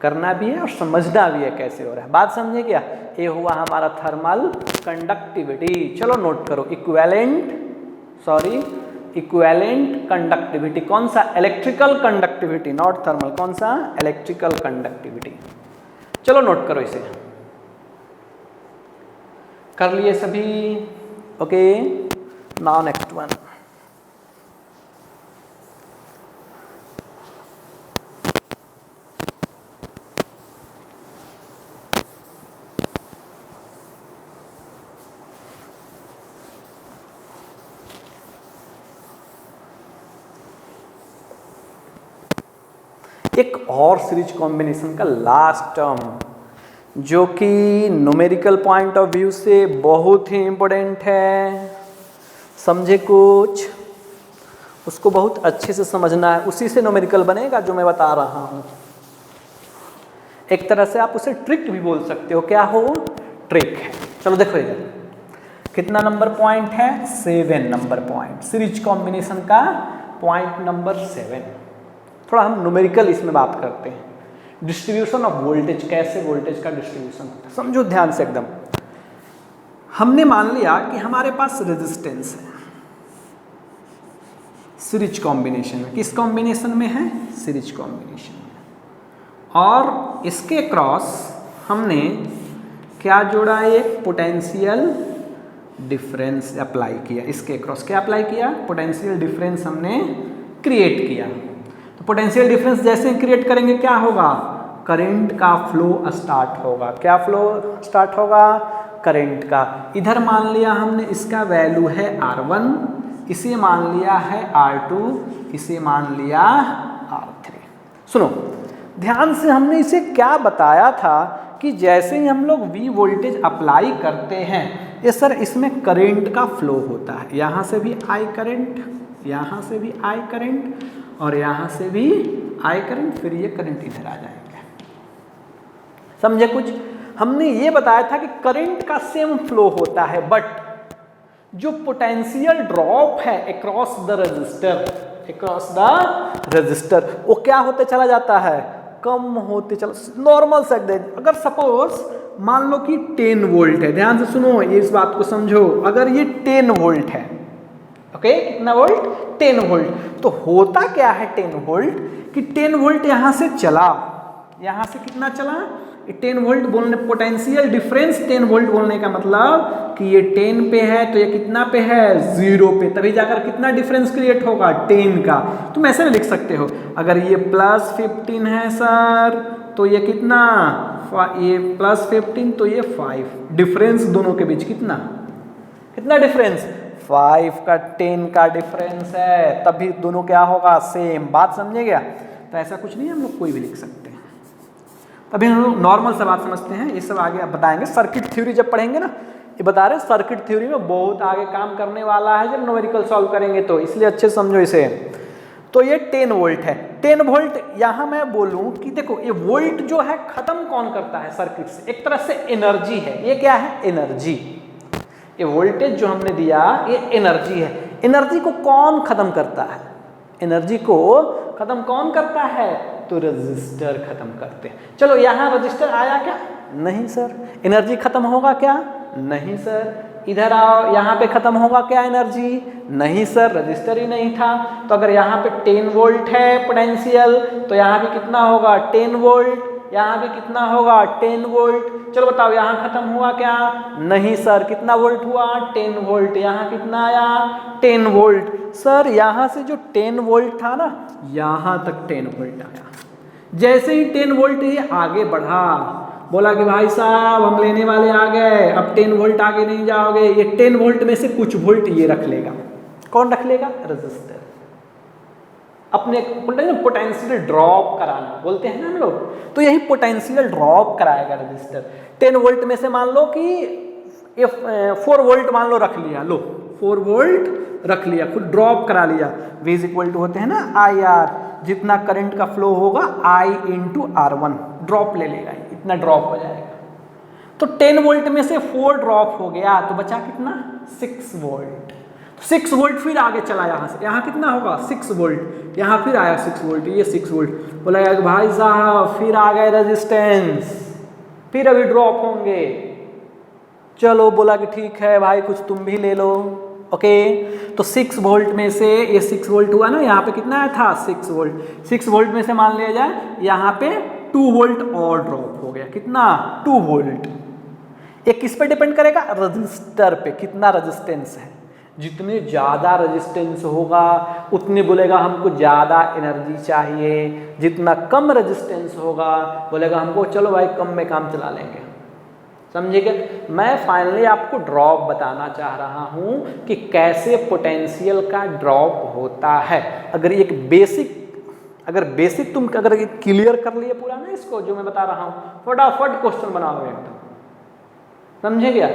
करना भी है और समझना भी है कैसे हो रहा है। बात समझे क्या? ये हुआ हमारा थर्मल कंडक्टिविटी। चलो नोट करो, इक्विवेलेंट कंडक्टिविटी कौन सा, इलेक्ट्रिकल कंडक्टिविटी, नॉट थर्मल, कौन सा, इलेक्ट्रिकल कंडक्टिविटी। चलो नोट करो इसे, कर लिए सभी, ओके। नाउ नेक्स्ट वन, एक और सीरीज कॉम्बिनेशन का लास्ट टर्म जो कि न्यूमेरिकल पॉइंट ऑफ व्यू से बहुत ही इंपॉर्टेंट है, समझे कुछ, उसको बहुत अच्छे से समझना है, उसी से न्यूमेरिकल बनेगा जो मैं बता रहा हूँ। एक तरह से आप उसे ट्रिक भी बोल सकते हो, क्या हो, ट्रिक है। चलो देखो इधर कितना नंबर पॉइंट है, 7 नंबर पॉइंट, सीरीज कॉम्बिनेशन का पॉइंट नंबर 7। थोड़ा हम न्यूमेरिकल इसमें बात करते हैं, डिस्ट्रीब्यूशन ऑफ वोल्टेज, कैसे वोल्टेज का डिस्ट्रीब्यूशन होता है, समझो ध्यान से एकदम। हमने मान लिया कि हमारे पास रेजिस्टेंस है सीरीज कॉम्बिनेशन में, किस कॉम्बिनेशन में है, सीरीज कॉम्बिनेशन में, और इसके क्रॉस हमने क्या जोड़ा, एक पोटेंशियल डिफरेंस अप्लाई किया, इसके क्रॉस क्या अप्लाई किया, पोटेंशियल डिफरेंस हमने क्रिएट किया। तो पोटेंशियल डिफरेंस जैसे क्रिएट करेंगे क्या होगा, करंट का फ्लो स्टार्ट होगा, क्या फ्लो स्टार्ट होगा, करंट का। इधर मान लिया हमने इसका वैल्यू है R1, इसे मान लिया है R2, इसे मान लिया R3। सुनो ध्यान से, हमने इसे क्या बताया था कि जैसे ही हम लोग V वोल्टेज अप्लाई करते हैं, ये सर इसमें करंट का फ्लो होता है, यहाँ से भी I करंट, यहाँ से भी I करंट, और यहाँ से भी I करंट, फिर ये करंट इधर आ जाएगा। समझे कुछ? हमने ये बताया था कि करंट का सेम फ्लो होता है, बट जो पोटेंशियल ड्रॉप है across the register, across the register, वो क्या होते चला जाता है, कम होते चला, नॉर्मल से अगर सपोज मान लो कि 10 वोल्ट है, ध्यान से सुनो ये, इस बात को समझो, अगर ये 10 वोल्ट है, ओके, कितना वोल्ट, 10 वोल्ट, तो होता क्या है 10 वोल्ट कि 10 वोल्ट यहाँ से चला, यहाँ से कितना चला, 10 वोल्ट बोलने, पोटेंशियल डिफरेंस 10 वोल्ट बोलने का मतलब कि ये 10 पे है तो ये कितना पे है, 0 पे, तभी जाकर कितना डिफरेंस क्रिएट होगा, 10 का। तुम ऐसे भी लिख सकते हो, अगर ये +15 है सर तो ये कितना, ये +15 तो ये 5, डिफरेंस दोनों के बीच कितना, कितना डिफरेंस, 5 का 10 का डिफरेंस है, तभी दोनों क्या होगा, सेम। बात समझे क्या? तो ऐसा कुछ नहीं है, हम लोग कोई भी लिख सकते हैं। तभी हम लोग नॉर्मल से बात समझते हैं, ये सब आगे आप बताएंगे, सर्किट थ्योरी जब पढ़ेंगे ना, ये बता रहे हैं सर्किट थ्योरी में बहुत आगे काम करने वाला है जब न्यूमेरिकल सॉल्व करेंगे, तो इसलिए अच्छे से समझो इसे। तो ये 10 वोल्ट है, 10 वोल्ट यहाँ मैं बोलूँ कि देखो ये वोल्ट जो है खत्म कौन करता है सर्किट से, एक तरह से एनर्जी है, ये क्या है, एनर्जी। ये वोल्टेज जो हमने दिया ये एनर्जी है, एनर्जी को कौन खत्म करता है, एनर्जी को खत्म कौन करता है, तो रजिस्टर खत्म करते हैं। चलो यहाँ रजिस्टर आया क्या, नहीं सर। एनर्जी खत्म होगा क्या, नहीं सर। इधर आओ, यहाँ पे खत्म होगा क्या एनर्जी, नहीं सर, रजिस्टर ही नहीं था। तो अगर यहाँ पे 10 वोल्ट है पोटेंशियल, तो यहाँ भी कितना होगा, 10 वोल्ट, यहाँ भी कितना होगा, 10 वोल्ट। चलो बताओ यहाँ खत्म हुआ क्या, नहीं सर, कितना वोल्ट हुआ, 10 वोल्ट। यहाँ कितना आया, 10 वोल्ट। सर यहाँ से जो 10 वोल्ट था ना, यहाँ तक 10 वोल्ट आया। जैसे ही 10 वोल्ट ये आगे बढ़ा, बोला कि भाई साहब हम लेने वाले आ गए, अब 10 वोल्ट आगे नहीं जाओगे, ये 10 वोल्ट में से कुछ वोल्ट ये रख लेगा। कौन रख लेगा, रजिस्टर। अपने पोटेंशियल ड्रॉप कराना बोलते हैं ना हम लोग, तो यही पोटेंशियल ड्रॉप कराएगा रजिस्टर। 10 वोल्ट में से मान लो कि ये 4 वोल्ट मान लो रख लिया, लो 4 वोल्ट रख लिया, खुद ड्रॉप करा लिया। V इक्वल टू होते हैं ना IR, जितना करंट का फ्लो होगा I इंटू R1, ड्रॉप ले लेगा, इतना ड्रॉप हो जाएगा। तो 10 वोल्ट में से 4 ड्रॉप हो गया, तो बचा कितना, 6 वोल्ट। 6 वोल्ट फिर आगे चला, यहाँ से यहाँ कितना होगा, 6 वोल्ट, यहाँ फिर आया 6 वोल्ट, ये 6 वोल्ट। बोला कि भाई साहब फिर आ गए रेजिस्टेंस, फिर अभी ड्रॉप होंगे। चलो बोला कि ठीक है भाई, कुछ तुम भी ले लो, ओके। तो 6 वोल्ट में से ये 6 वोल्ट हुआ ना, यहाँ पे कितना आया था, 6 वोल्ट। 6 वोल्ट में से मान लिया जाए यहाँ पे 2 वोल्ट और ड्रॉप हो गया, कितना, 2 वोल्ट। ये किस पे डिपेंड करेगा, रजिस्टर पे, कितना रेजिस्टेंस है। जितने ज़्यादा रेजिस्टेंस होगा उतने बोलेगा हमको ज़्यादा एनर्जी चाहिए, जितना कम रेजिस्टेंस होगा बोलेगा हमको चलो भाई कम में काम चला लेंगे। समझिएगा, मैं फाइनली आपको ड्रॉप बताना चाह रहा हूँ कि कैसे पोटेंशियल का ड्रॉप होता है। अगर एक बेसिक अगर बेसिक तुम अगर क्लियर कर लिए पूरा ना इसको जो मैं बता रहा हूँ, फटाफट क्वेश्चन बनाओगे एकदम, समझे क्या?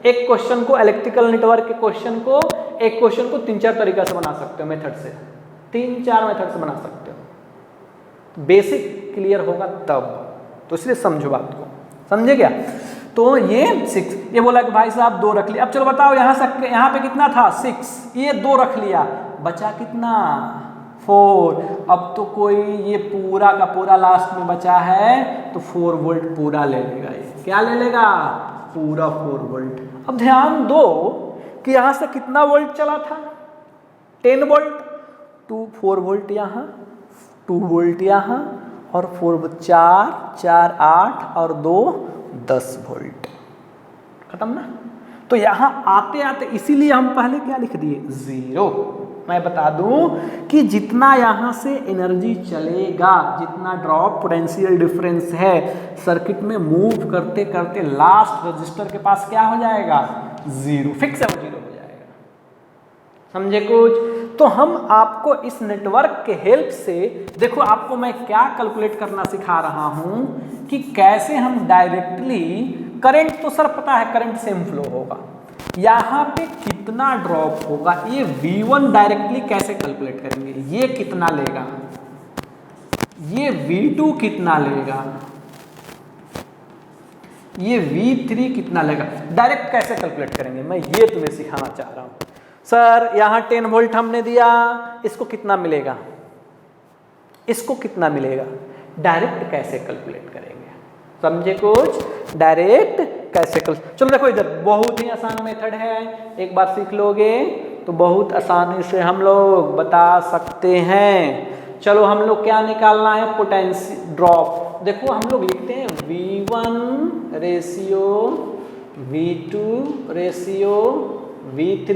एक क्वेश्चन को इलेक्ट्रिकल नेटवर्क के क्वेश्चन को, एक क्वेश्चन को 3-4 तरीका से बना सकते हो, मेथड से 3-4 मेथड से बना सकते हो। बेसिक क्लियर होगा तब, तो इसलिए समझो बात को, समझे क्या? तो ये 6, ये बोला कि भाई साहब 2 रख लिया। अब चलो बताओ यहाँ से यहाँ पे कितना था 6, ये 2 रख लिया, बचा कितना 4। अब तो कोई ये पूरा का पूरा लास्ट में बचा है तो 4 वोल्ट पूरा ले लेगा, ये क्या ले लेगा? पूरा 4 वोल्ट। अब ध्यान दो कि यहाँ से कितना वोल्ट चला था? 10 वोल्ट, 4 वोल्ट यहाँ, 2 वोल्ट यहाँ, और 4 8 और 2 10 वोल्ट, खत्म ना? तो यहाँ आते आते इसीलिए हम पहले क्या लिख दिए 0। मैं बता दूं कि जितना यहाँ से एनर्जी चलेगा, जितना ड्रॉप पोटेंशियल डिफरेंस है सर्किट में मूव करते करते लास्ट रजिस्टर के पास क्या हो जाएगा? 0, फिक्स है वो 0 हो जाएगा। समझे कुछ? तो हम आपको इस नेटवर्क के हेल्प से, देखो आपको मैं क्या कैलकुलेट करना सिखा रहा हूं कि कैसे हम डायरेक्टली करंट, तो सर पता है करंट सेम फ्लो होगा, यहाँ पे कितना ड्रॉप होगा, ये V1 डायरेक्टली कैसे कैलकुलेट करेंगे, ये कितना लेगा, ये V2 कितना लेगा, ये V3 कितना लेगा, डायरेक्ट कैसे कैलकुलेट करेंगे, मैं ये तुम्हें सिखाना चाह रहा हूं। सर यहाँ 10 वोल्ट हमने दिया, इसको कितना मिलेगा, इसको कितना मिलेगा, डायरेक्ट कैसे कैलकुलेट करेंगे, समझे कुछ? डायरेक्ट कैसे चलो देखो इधर बहुत ही आसान मेथड है, एक बार सीख लोगे तो बहुत आसानी से हम लोग बता सकते हैं। चलो हम लोग क्या निकालना है? Potential drop. देखो हम लोग लिखते हैं V1 ratio V2 ratio V3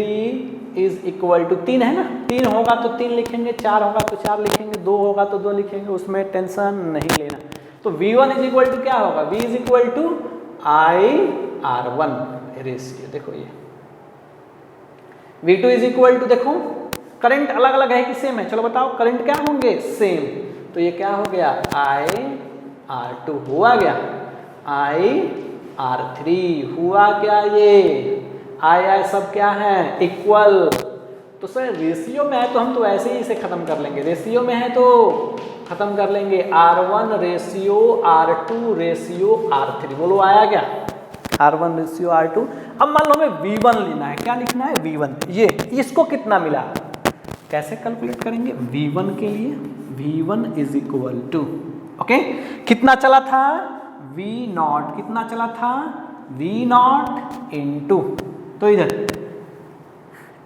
is equal to 3 है ना, 3 होगा तो 3 लिखेंगे, 4 होगा तो 4 लिखेंगे, 2 होगा तो 2 लिखेंगे, उसमें टेंशन नहीं लेना। तो V1 इज इक्वल टू क्या होगा? V is equal to IR1 ratio, देखो ये V2 इज इक्वल टू, देखो करंट अलग अलग है कि सेम है? चलो बताओ करंट क्या होंगे? सेम। तो ये क्या हो गया? IR2 हुआ गया, IR3 हुआ क्या? ये I सब क्या है? इक्वल। तो सर रेशियो में है तो हम तो ऐसे ही इसे खत्म कर लेंगे, रेशियो में है तो खत्म कर लेंगे, R1 ratio R2 ratio R3, बोलो आया क्या? R1 ratio R2। अब मान लो हमें V1 लेना है, क्या लिखना है? V1। ये इसको कितना मिला, कैसे कैलकुलेट करेंगे? V1 के लिए V1 is equal to, okay कितना चला था? V0 कितना चला था? V0 इंटू, तो इधर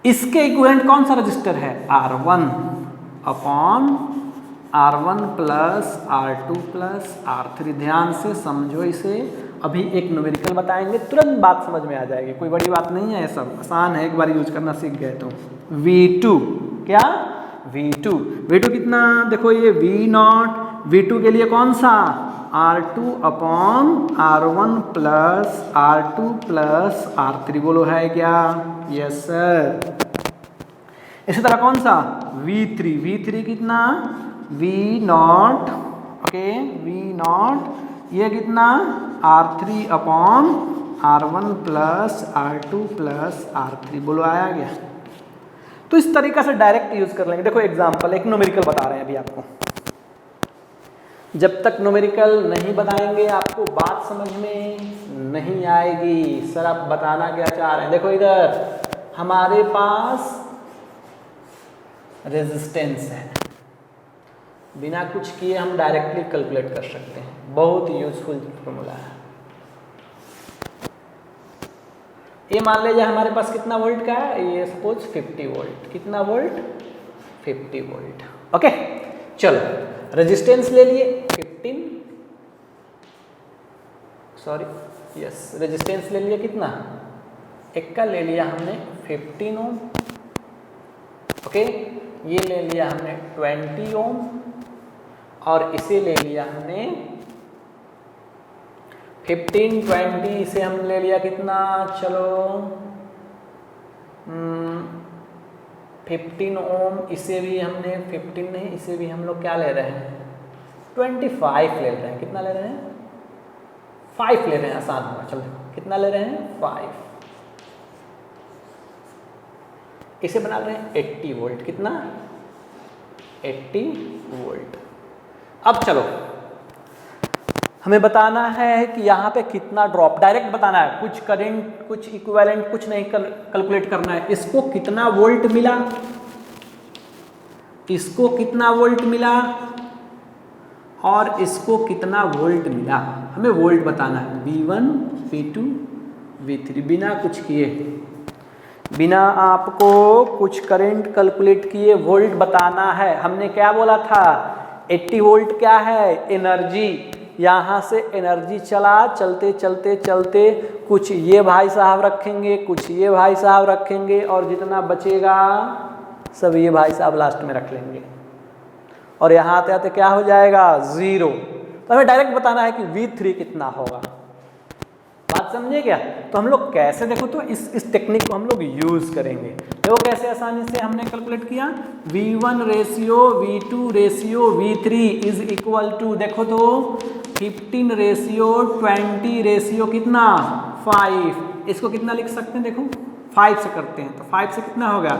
इसके इक्विवेलेंट कौन सा रजिस्टर है? R1 upon R1 plus R2 plus R3। ध्यान से समझो इसे, अभी एक न्यूमेरिकल बताएंगे, तुरंत बात समझ में आ जाएगी, कोई बड़ी बात नहीं है, सब आसान है, एक बार यूज करना सीख गए तो। V2 क्या? V2 कितना? देखो ये V0, V2 के लिए कौन सा? R2 upon R1 plus R2 plus R3, बोलो है क्या? Yes sir. इसी तरह कौन सा? V3 कितना? V0, ओके V0, ये कितना? R3 upon R1 plus R2 plus R3, बोलो आया गया? तो इस तरीका से डायरेक्ट यूज कर लेंगे। देखो एग्जांपल, एक न्यूमेरिकल बता रहे हैं अभी आपको, जब तक न्यूमेरिकल नहीं बताएंगे आपको बात समझ में नहीं आएगी। सर आप बताना क्या चाह रहे हैं? देखो इधर हमारे पास रेजिस्टेंस है, बिना कुछ किए हम डायरेक्टली कैलकुलेट कर सकते हैं, बहुत यूजफुल फॉर्मूला है। ये मान लीजिए हमारे पास कितना वोल्ट का है, ये सपोज 50 वोल्ट, कितना वोल्ट? 50 volt, okay. चलो रेजिस्टेंस ले लिए 15, सॉरी यस, रेजिस्टेंस ले लिया कितना? एक का ले लिया हमने 15 ओम, ओके। ये ले लिया हमने 20 ओम, और इसे ले लिया हमने 15, 20, इसे हम ले लिया कितना? चलो 15 ओम, इसे भी हमने 15 नहीं, इसे भी हम लोग क्या ले रहे हैं 25 ले रहे हैं। कितना ले रहे हैं 5 ले रहे हैं, आसान होगा। चलो कितना ले रहे हैं 5। इसे बना रहे हैं 80 वोल्ट। कितना 80 वोल्ट। अब चलो हमें बताना है कि यहाँ पे कितना ड्रॉप, डायरेक्ट बताना है, कुछ करंट कुछ इक्विवेलेंट कुछ नहीं कैलकुलेट करना है। इसको कितना वोल्ट मिला, इसको कितना वोल्ट मिला और इसको कितना वोल्ट मिला, हमें वोल्ट बताना है। V1 V2 V3 बिना कुछ किए, बिना आपको कुछ करंट कैलकुलेट किए वोल्ट बताना है। हमने क्या बोला था 80 वोल्ट क्या है एनर्जी। यहाँ से एनर्जी चला, चलते चलते चलते कुछ ये भाई साहब रखेंगे, कुछ ये भाई साहब रखेंगे और जितना बचेगा सब ये भाई साहब लास्ट में रख लेंगे और यहाँ आते आते क्या हो जाएगा 0। तो हमें डायरेक्ट बताना है कि V3 कितना होगा। बात समझे क्या? तो हम लोग कैसे, देखो तो इस टेक्निक को हम लोग यूज करेंगे। देखो कैसे आसानी से हमने कैलकुलेट किया। V1 ratio V2 ratio V3 is equal to, देखो तो 15 रेशियो 20 रेशियो कितना 5। इसको कितना लिख सकते हैं, देखो 5 से करते हैं तो 5 से कितना होगा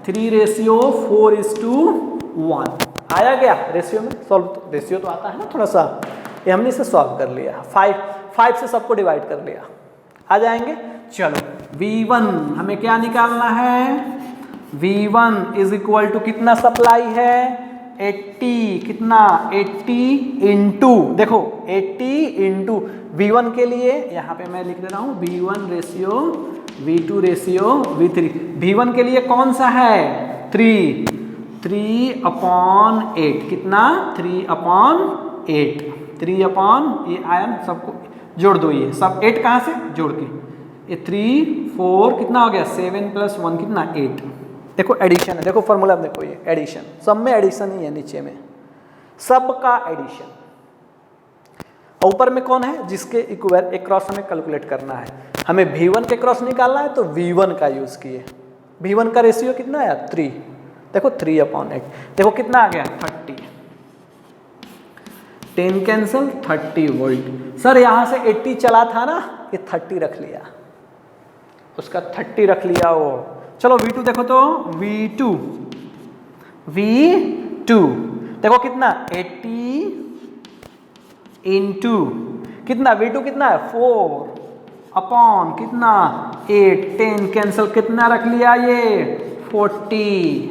3 रेशियो 4:1 आया गया। रेशियो में सॉल्व, रेशियो तो आता है ना थोड़ा सा, ये हमने इसे सॉल्व कर लिया। 5 से सबको डिवाइड कर लिया, आ जाएंगे। चलो V1 हमें क्या निकालना है, V1 इज इक्वल टू कितना सप्लाई है 80, कितना 80 इंटू, देखो 80 इंटू V1 के लिए यहाँ पे मैं लिख दे रहा हूँ V1 ratio V2 ratio V3। V1 के लिए कौन सा है 3/8, कितना 3/8, 3 ये आयन सबको जोड़ दो, ये सब 8 कहाँ से जोड़ के, ये 3 4 कितना हो गया 7 + 1 कितना 8। देखो एडिशन है, देखो फॉर्मूला में देखो ये एडिशन, सब में एडिशन ही है, नीचे में सब का एडिशन। ऊपर में कौन है जिसके इक्वल एक क्रॉस हमें कैलकुलेट करना है। हमें V1 के क्रॉस निकालना है तो V1 का यूज किए। V1 का रेशियो कितना है 3, देखो 3/8, देखो कितना आ गया 30, 10 कैंसल 30 वोल्ट। सर यहाँ से 80 चला था ना, ये 30 रख लिया, उसका 30 रख लिया वो। चलो V2 देखो तो V2 देखो कितना 80 इंटू कितना V2 कितना है 4 कितना 8, 10 कैंसल कितना रख लिया ये 40।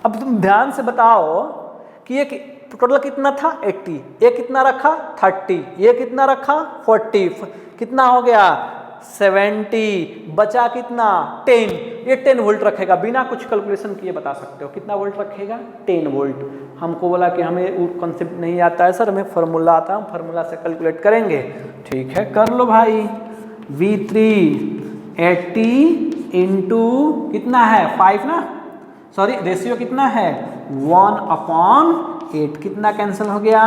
अब तुम ध्यान से बताओ कि ये टोटल कितना था 80, ये कितना रखा 30, ये कितना रखा 40, कितना हो गया 70, बचा कितना 10, ये 10 वोल्ट रखेगा। बिना कुछ कैलकुलेशन किए बता सकते हो कितना वोल्ट रखेगा 10 वोल्ट। हमको बोला कि हमें वो कॉन्सेप्ट नहीं आता है सर, हमें फार्मूला आता है, हम फार्मूला से कैलकुलेट करेंगे। ठीक है कर लो भाई। V3 80 इंटू कितना है 5 ना, सॉरी रेशियो कितना है 1/8, कितना कैंसिल हो गया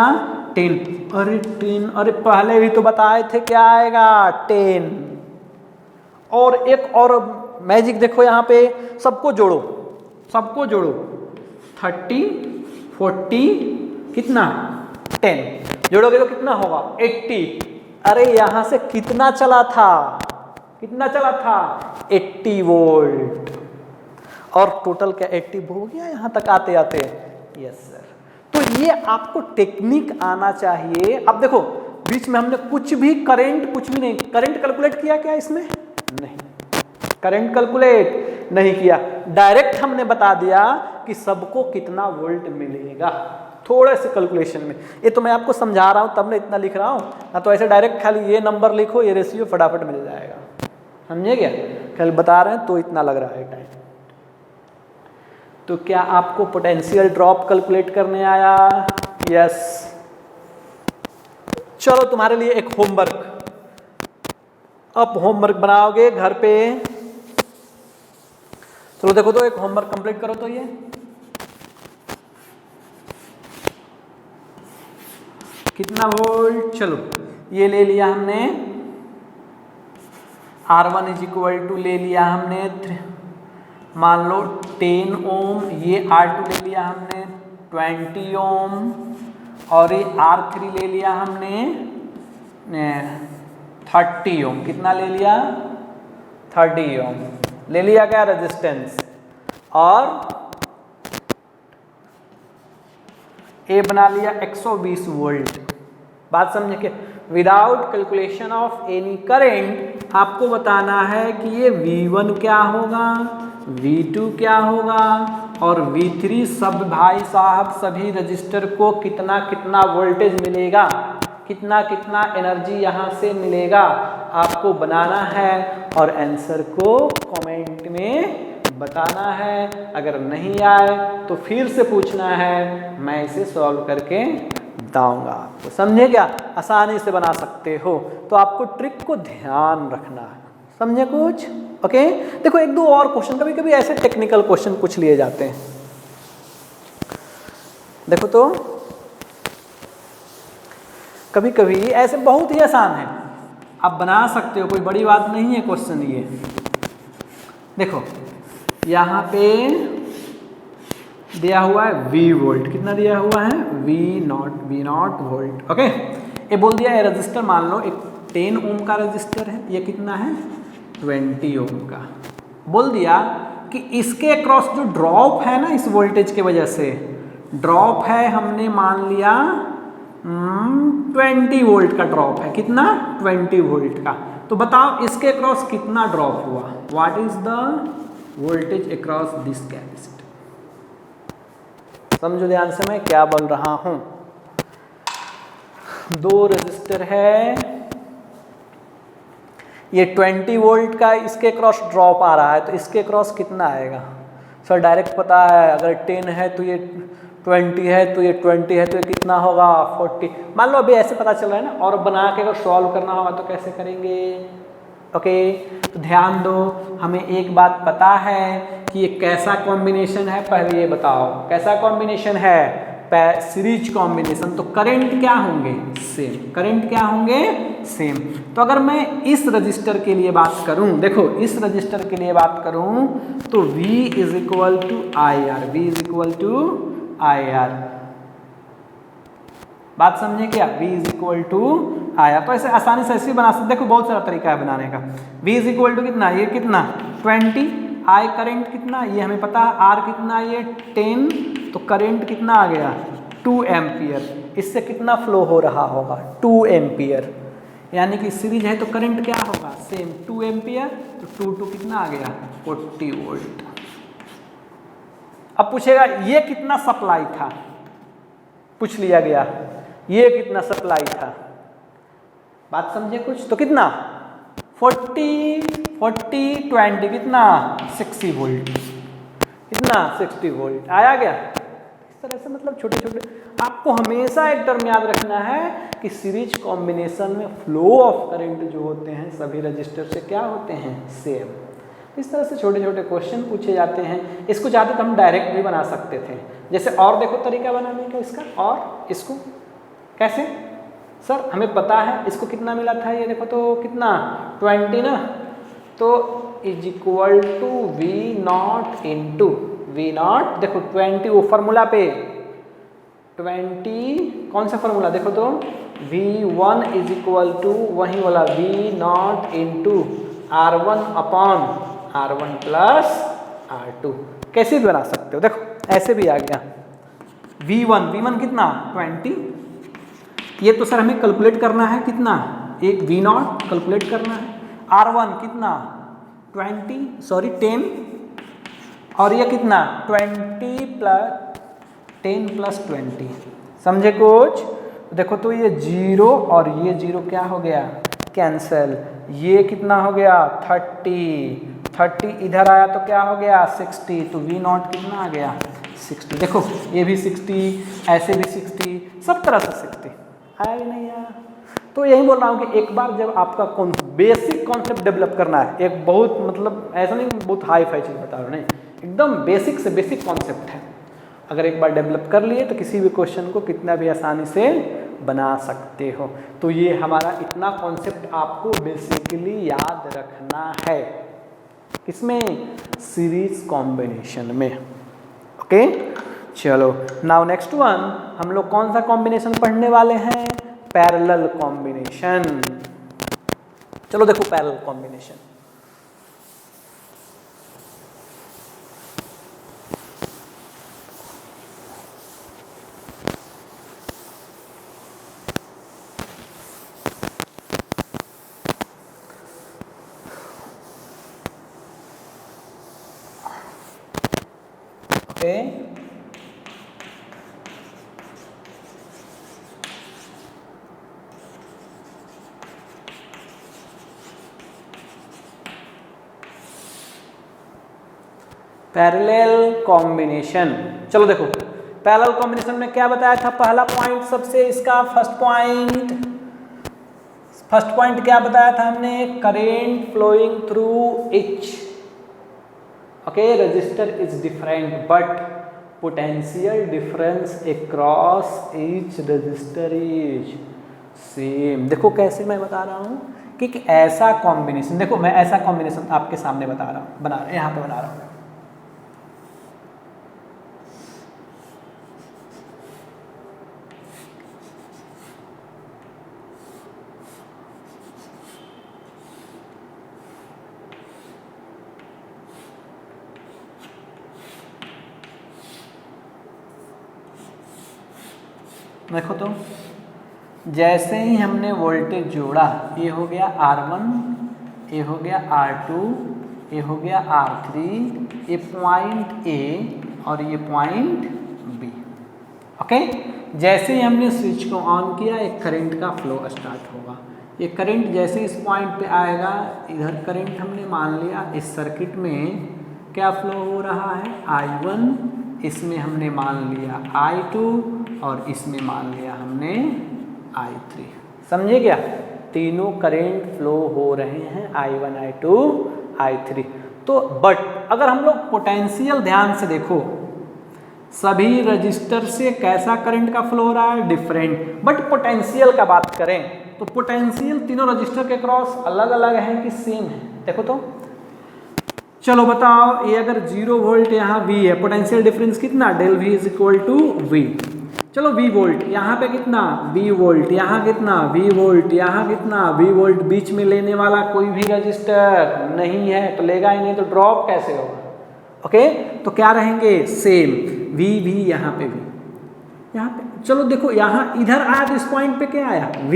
10। अरे 10, अरे पहले भी तो बताए थे क्या आएगा 10। और एक और मैजिक देखो यहाँ पे, सबको जोड़ो, सबको जोड़ो 30 40 कितना 10 जोड़ोगे तो कितना होगा 80। अरे यहाँ से कितना चला था, कितना चला था 80 वोल्ट, और टोटल क्या 80 हो गया यहाँ तक आते आते। Yes sir. तो ये आपको टेक्निक आना चाहिए। अब देखो बीच में हमने कुछ भी करंट, कुछ भी नहीं, करंट कैलकुलेट किया क्या इसमें, नहीं करंट कैलकुलेट नहीं किया, डायरेक्ट हमने बता दिया कि सबको कितना वोल्ट मिलेगा थोड़े से कैलकुलेशन में। ये तो मैं आपको समझा रहा हूँ तब मैं इतना लिख रहा हूँ ना, तो ऐसे डायरेक्ट खाली ये नंबर लिखो ये रेशियो फटाफट मिल जाएगा, समझे क्या? कल बता रहे हैं तो इतना लग रहा है टाइम। तो क्या आपको पोटेंशियल ड्रॉप कैलकुलेट करने आया? यस। चलो तुम्हारे लिए एक होमवर्क, अब होमवर्क बनाओगे घर पे। चलो देखो तो एक होमवर्क कंप्लीट करो तो ये कितना वोल्ट, चलो ये ले लिया हमने R1 इज इक्वल टू ले लिया हमने मान लो 10 ओम, ये R2 ले लिया हमने 20 ओम, और ये R3 ले लिया हमने 30 ओम। कितना ले लिया? 30 ओम ले लिया क्या रेजिस्टेंस, और ए बना लिया 120 वोल्ट। बात समझे कि without calculation of any current आपको बताना है कि ये V1 क्या होगा, V2 क्या होगा, और V3 सब भाई साहब सभी रजिस्टर को कितना कितना वोल्टेज मिलेगा, कितना कितना एनर्जी यहाँ से मिलेगा, आपको बनाना है और आंसर को कमेंट में बताना है। अगर नहीं आए तो फिर से पूछना है, मैं इसे सॉल्व करके बताऊंगा आपको। समझे क्या? आसानी से बना सकते हो, तो आपको ट्रिक को ध्यान रखना है। समझे कुछ? ओके। देखो एक दो और क्वेश्चन, कभी कभी ऐसे टेक्निकल क्वेश्चन कुछ लिए जाते हैं। देखो तो कभी कभी ऐसे बहुत ही आसान है, आप बना सकते हो, कोई बड़ी बात नहीं है क्वेश्चन ये। देखो यहाँ पे दिया हुआ है V वोल्ट, कितना दिया हुआ है? V0 volt. ओके, ये बोल दिया है रजिस्टर, मान लो एक 10 ओम का रजिस्टर है, ये कितना है? 20 ओम का। बोल दिया कि इसके अक्रॉस जो ड्रॉप है ना, इस वोल्टेज के वजह से ड्रॉप है, हमने मान लिया 20 वोल्ट का ड्रॉप है। कितना? 20 वोल्ट का। तो बताओ इसके अक्रॉस कितना ड्रॉप हुआ? What is the voltage across this capacitor? समझो ध्यान से मैं क्या बोल रहा हूं। दो रजिस्टर है, ये 20 वोल्ट का, इसके क्रॉस ड्रॉप आ रहा है, तो इसके क्रॉस कितना आएगा? सर डायरेक्ट पता है, अगर 10 है तो ये 20 है, तो ये 20 है तो ये कितना होगा? 40। मान लो अभी ऐसे पता चल रहा है ना, और बना के अगर सॉल्व करना होगा तो कैसे करेंगे? ओके, तो ध्यान दो, हमें एक बात पता है कि ये कैसा कॉम्बिनेशन है। पहले ये बताओ कैसा कॉम्बिनेशन है? Series combination. तो करंट क्या होंगे? सेम। करंट क्या होंगे? सेम। तो अगर मैं इस रजिस्टर के लिए बात करूं, देखो इस रजिस्टर के लिए बात करूं तो V is equal to I R, V is equal to I R. बात समझे क्या? V is equal to I R. तो ऐसे आसानी से ऐसे बना सकते, देखो बहुत सारा तरीका है बनाने का। V इज इक्वल टू कितना? ये कितना? 20। आई करंट कितना? ये हमें पता है। R कितना? ये 10। तो करंट कितना आ गया? 2 एम्पियर। इससे कितना फ्लो हो रहा होगा? 2 एम्पियर। यानी कि सीरीज है तो करंट क्या होगा? Same 2 ampere. तो 2 कितना आ गया? 40 वोल्ट। अब पूछेगा ये कितना सप्लाई था, पूछ लिया गया ये कितना सप्लाई था। बात समझे कुछ? तो कितना? 40 20 कितना? 60 वोल्ट। कितना? 60 वोल्ट आया गया। इस तरह से मतलब छोटे छोटे आपको हमेशा एक टर्म याद रखना है कि सीरीज कॉम्बिनेशन में फ्लो ऑफ करंट जो होते हैं सभी रजिस्टर से क्या होते हैं? सेम। इस तरह से छोटे छोटे क्वेश्चन पूछे जाते हैं। इसको चाहते तो हम डायरेक्ट भी बना सकते थे। जैसे और देखो तरीका बनाने का इसका, और इसको कैसे? सर हमें पता है इसको कितना मिला था, ये देखो तो कितना? 20 ना, तो is equal to V0 into V0। देखो 20 वो फार्मूला पे 20 कौन सा फार्मूला देखो तो V1 इज इक्वल टू वही वाला V0 into R1 upon R1 plus R2। कैसे भी बना सकते हो, देखो ऐसे भी आ गया। V1 कितना? 20। ये तो सर हमें कैलकुलेट करना है कितना? एक V0 कैलकुलेट करना है। R1 कितना? 10। और ये कितना? 20 प्लस 10 प्लस 20। समझे कुछ? देखो तो ये 0 और ये 0 क्या हो गया? कैंसल। ये कितना हो गया? 30 इधर आया तो क्या हो गया? 60। तो V0 कितना आ गया? 60। देखो ये भी 60, ऐसे भी 60, सब तरह से 60 आया कि नहीं आया? तो यही बोल रहा हूँ कि एक बार जब आपका बेसिक कॉन्सेप्ट डेवलप करना है, एक बहुत मतलब ऐसा नहीं बहुत हाई फाई चीज़ बता रहा हूँ, नहीं, एकदम बेसिक से बेसिक कॉन्सेप्ट है। अगर एक बार डेवलप कर लिए तो किसी भी क्वेश्चन को कितना भी आसानी से बना सकते हो। तो ये हमारा इतना कॉन्सेप्ट आपको बेसिकली याद रखना है। किसमें? सीरीज कॉम्बिनेशन में। ओके चलो नाउ नेक्स्ट वन, हम लोग कौन सा कॉम्बिनेशन पढ़ने वाले हैं? Parallel combination. चलो देखो parallel combination. Okay parallel combination. चलो देखो पैरेलल कॉम्बिनेशन में क्या बताया था? पहला पॉइंट सबसे इसका फर्स्ट पॉइंट क्या बताया था हमने? Current flowing through each resistor is different but potential difference across each resistor is same. देखो कैसे मैं बता रहा हूँ कि ऐसा कॉम्बिनेशन, देखो मैं ऐसा कॉम्बिनेशन आपके सामने बता रहा हूँ, यहाँ पे बना रहा हूँ। देखो तो जैसे ही हमने वोल्टेज जोड़ा, ये हो गया R1, ये हो गया R2, ये हो गया R3, ये पॉइंट A और ये पॉइंट B। ओके जैसे ही हमने स्विच को ऑन किया, एक करंट का फ्लो स्टार्ट होगा। ये करंट जैसे इस पॉइंट पे आएगा, इधर करंट हमने मान लिया इस सर्किट में क्या फ्लो हो रहा है? I1, इसमें हमने मान लिया I2 और इसमें मान लिया हमने I3। समझे क्या? तीनों करंट फ्लो हो रहे हैं I1, I2, I3। तो बट अगर हम लोग पोटेंशियल ध्यान से देखो, सभी रजिस्टर से कैसा करंट का फ्लो हो रहा है? डिफरेंट। बट पोटेंशियल का बात करें तो पोटेंशियल तीनों रजिस्टर के क्रॉस अलग अलग है कि सेम है? देखो तो चलो बताओ, ये अगर 0 वोल्ट यहाँ V है, पोटेंशियल डिफरेंस कितना? Del V is equal to V। चलो V वोल्ट, यहाँ पे कितना? V वोल्ट, यहाँ कितना? V वोल्ट, यहाँ कितना? V volt. बीच में लेने वाला कोई भी रजिस्टर नहीं है तो लेगा ही नहीं, तो ड्रॉप कैसे होगा? ओके तो क्या रहेंगे? सेम। V यहाँ पे भी, यहाँ पे चलो देखो, यहाँ इधर आया तो इस पॉइंट पे क्या आया? V।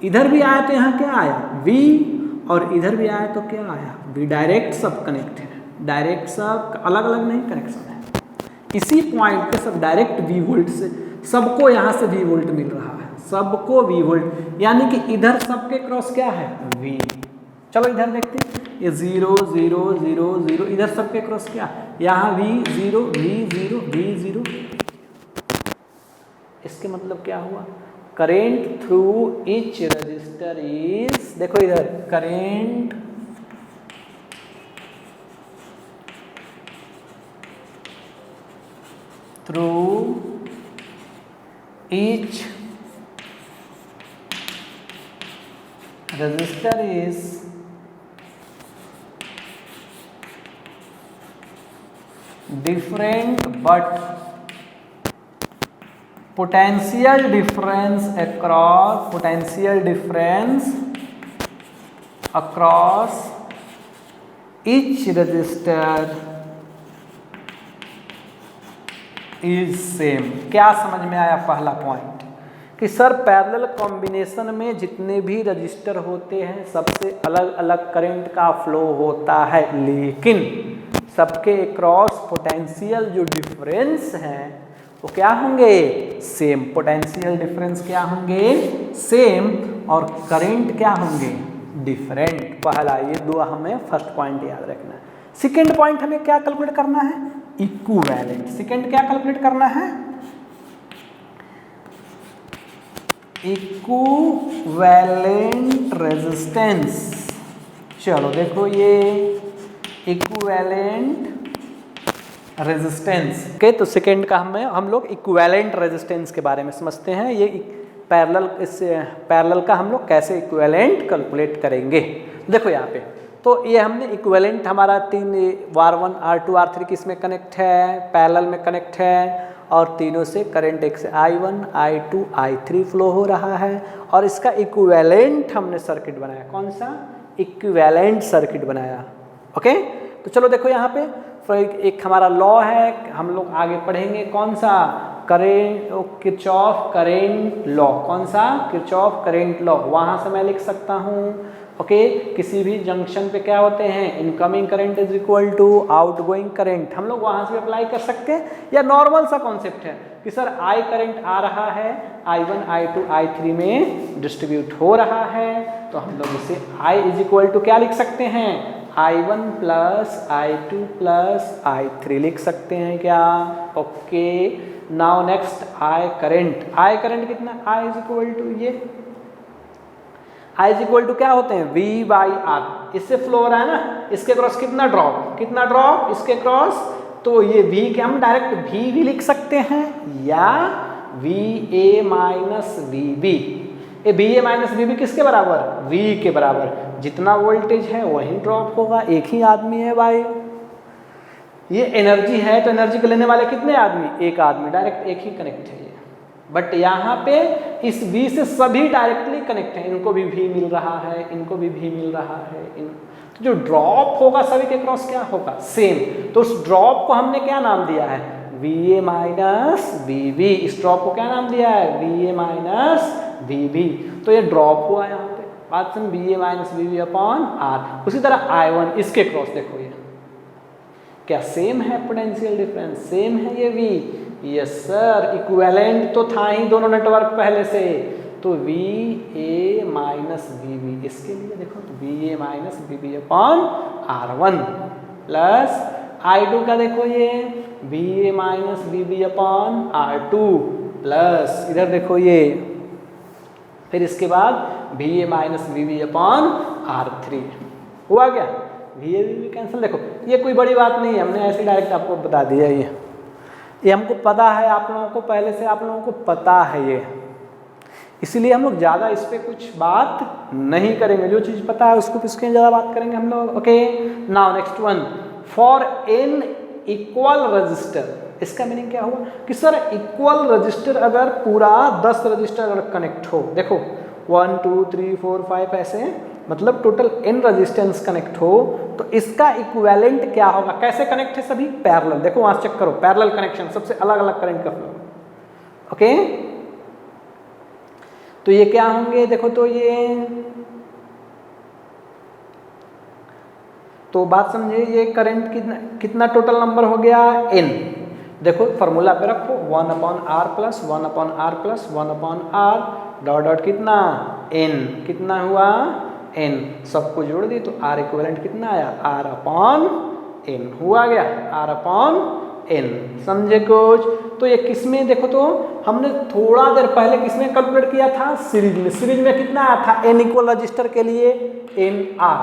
इधर भी आया तो यहाँ क्या आया? V। और इधर भी आया तो क्या आया? V। डायरेक्ट सब कनेक्टेड है, डायरेक्ट सब, अलग अलग नहीं कनेक्शन है। इसी पॉइंट पे सब डायरेक्ट V वोल्ट से, सबको यहाँ से V वोल्ट मिल रहा है, सबको V वोल्ट, यानी कि इधर सबके क्रॉस क्या है? V। चलो इधर देखते हैं, ये 0 0 0 0, इधर सबके क्रॉस क्या? यहाँ V0 V0 V0। इसके मतलब क्या हुआ? Current through each resistor is, देखो इधर current through each resistor is different but potential difference across each register is same। क्या समझ में आया? पहला पॉइंट कि सर पैरेलल कॉम्बिनेशन में जितने भी रजिस्टर होते हैं सबसे अलग अलग करंट का फ्लो होता है, लेकिन सबके क्रॉस पोटेंशियल जो डिफरेंस है वो क्या होंगे? सेम। पोटेंशियल डिफरेंस क्या होंगे? सेम। और करंट क्या होंगे? डिफरेंट। पहला ये दो हमें फर्स्ट पॉइंट याद रखना है। सेकंड पॉइंट हमें क्या कैलकुलेट करना है? इक्विवेलेंट। सेकंड क्या कैलकुलेट करना है? Equivalent resistance. चलो देखो ये इक्विवेलेंट रेजिस्टेंस। ओके तो सेकेंड का हम लोग इक्विवेलेंट रेजिस्टेंस के बारे में समझते हैं। ये पैरेलल का हम लोग कैसे इक्विवेलेंट कैलकुलेट करेंगे। देखो यहाँ पे तो ये हमने इक्विवेलेंट हमारा 3 R1 R2 R3 किस में कनेक्ट है, पैरेलल में कनेक्ट है, और तीनों से करंट एक से I1 I2 I3 फ्लो हो रहा है, और इसका इक्विवेलेंट हमने सर्किट बनाया। कौन सा? इक्विवेलेंट सर्किट बनाया। ओके, तो चलो देखो यहाँ पे एक हमारा लॉ है, हम लोग आगे पढ़ेंगे। कौन सा? Current, Kirchhoff current law. कौन सा? Kirchhoff current law. वहाँ से मैं लिख सकता हूँ ओके, किसी भी जंक्शन पे क्या होते हैं, incoming current is equal to outgoing current. हम लोग वहाँ से अप्लाई कर सकते हैं, या नॉर्मल सा कॉन्सेप्ट है कि सर आई करंट आ रहा है, I1 I2 I3 में डिस्ट्रीब्यूट हो रहा है, तो हम लोग इसे I इज इक्वल टू क्या लिख सकते हैं, I1 plus I2 plus I3 लिख सकते हैं क्या? Okay, now next I current कितना? I इज इक्वल टू ये I इज इक्वल टू क्या होते हैं, V/R। इससे फ्लो हो रहा है ना, इसके क्रॉस कितना ड्रॉप, इसके क्रॉस, तो ये V के हम डायरेक्ट V भी लिख सकते हैं, या VA माइनस VB। ये VA माइनस VB किसके बराबर? V के बराबर। जितना वोल्टेज है वही ड्रॉप होगा, एक ही आदमी है भाई। ये एनर्जी है तो एनर्जी को लेने वाले कितने आदमी? एक आदमी, डायरेक्ट एक ही कनेक्ट है ये। बट यहाँ पे इस V से सभी डायरेक्टली कनेक्ट हैं, इनको भी V मिल रहा है, इनको भी V मिल रहा है। तो जो ड्रॉप होगा सभी के क्रॉस क्या होगा? सेम। तो उस ड्रॉप को हमने क्या नाम दिया है? VA minus VB। इस ड्रॉप को क्या नाम दिया है? VA minus VB। तो ये ड्रॉप हुआ यहाँ पे, बात सुन, VA minus VB upon R। उसी तरह I1 इसके क्रॉस देखो, ये क्या सेम है? पोटेंशियल डिफरेंस सेम है ये V। यस सर, इक्विवेलेंट तो था ही दोनों नेटवर्क पहले से, तो VA माइनस VB, इसके लिए देखो तो VA minus VB upon R1 plus I2 का देखो ये VA minus VB upon R2 plus इधर देखो ये, फिर इसके बाद VA minus VB upon R3। हुआ क्या? VA VB cancel. देखो ये कोई बड़ी बात नहीं है, हमने ऐसे डायरेक्ट आपको बता दिया। ये हमको पता है, आप लोगों को पहले से आप लोगों को पता है ये, इसलिए हम लोग ज़्यादा इस पर कुछ बात नहीं करेंगे। जो चीज़ पता है उसको किसके ज़्यादा बात करेंगे हम लोग। Okay, now next one, for n equal register. इसका मीनिंग क्या हुआ कि सर इक्वल रजिस्टर अगर पूरा 10 रजिस्टर अगर कनेक्ट हो, देखो 1 2 3 4 5 ऐसे, मतलब टोटल n रेजिस्टेंस कनेक्ट हो, तो इसका इक्विवेलेंट क्या होगा? कैसे कनेक्ट है सभी? पैरेलल। देखो वहां चेक करो, पैरेलल कनेक्शन, सबसे अलग अलग करंट का फ्लो। ओके, तो ये क्या होंगे? देखो तो ये, तो बात समझे, ये करंट कितना टोटल नंबर हो गया? n। देखो फॉर्मूला पे रखो, 1/r plus 1/r plus 1/r dot dot कितना? n। कितना हुआ? n। सबको जोड़ दी तो R इक्विवेलेंट कितना आया? R/n हुआ गया, R/n। समझे कुछ? तो ये किसमें देखो तो हमने थोड़ा देर पहले किसमें कैलकुलेट किया था? सीरीज में। सीरीज में कितना आया था? n इक्वल रजिस्टर के लिए NR,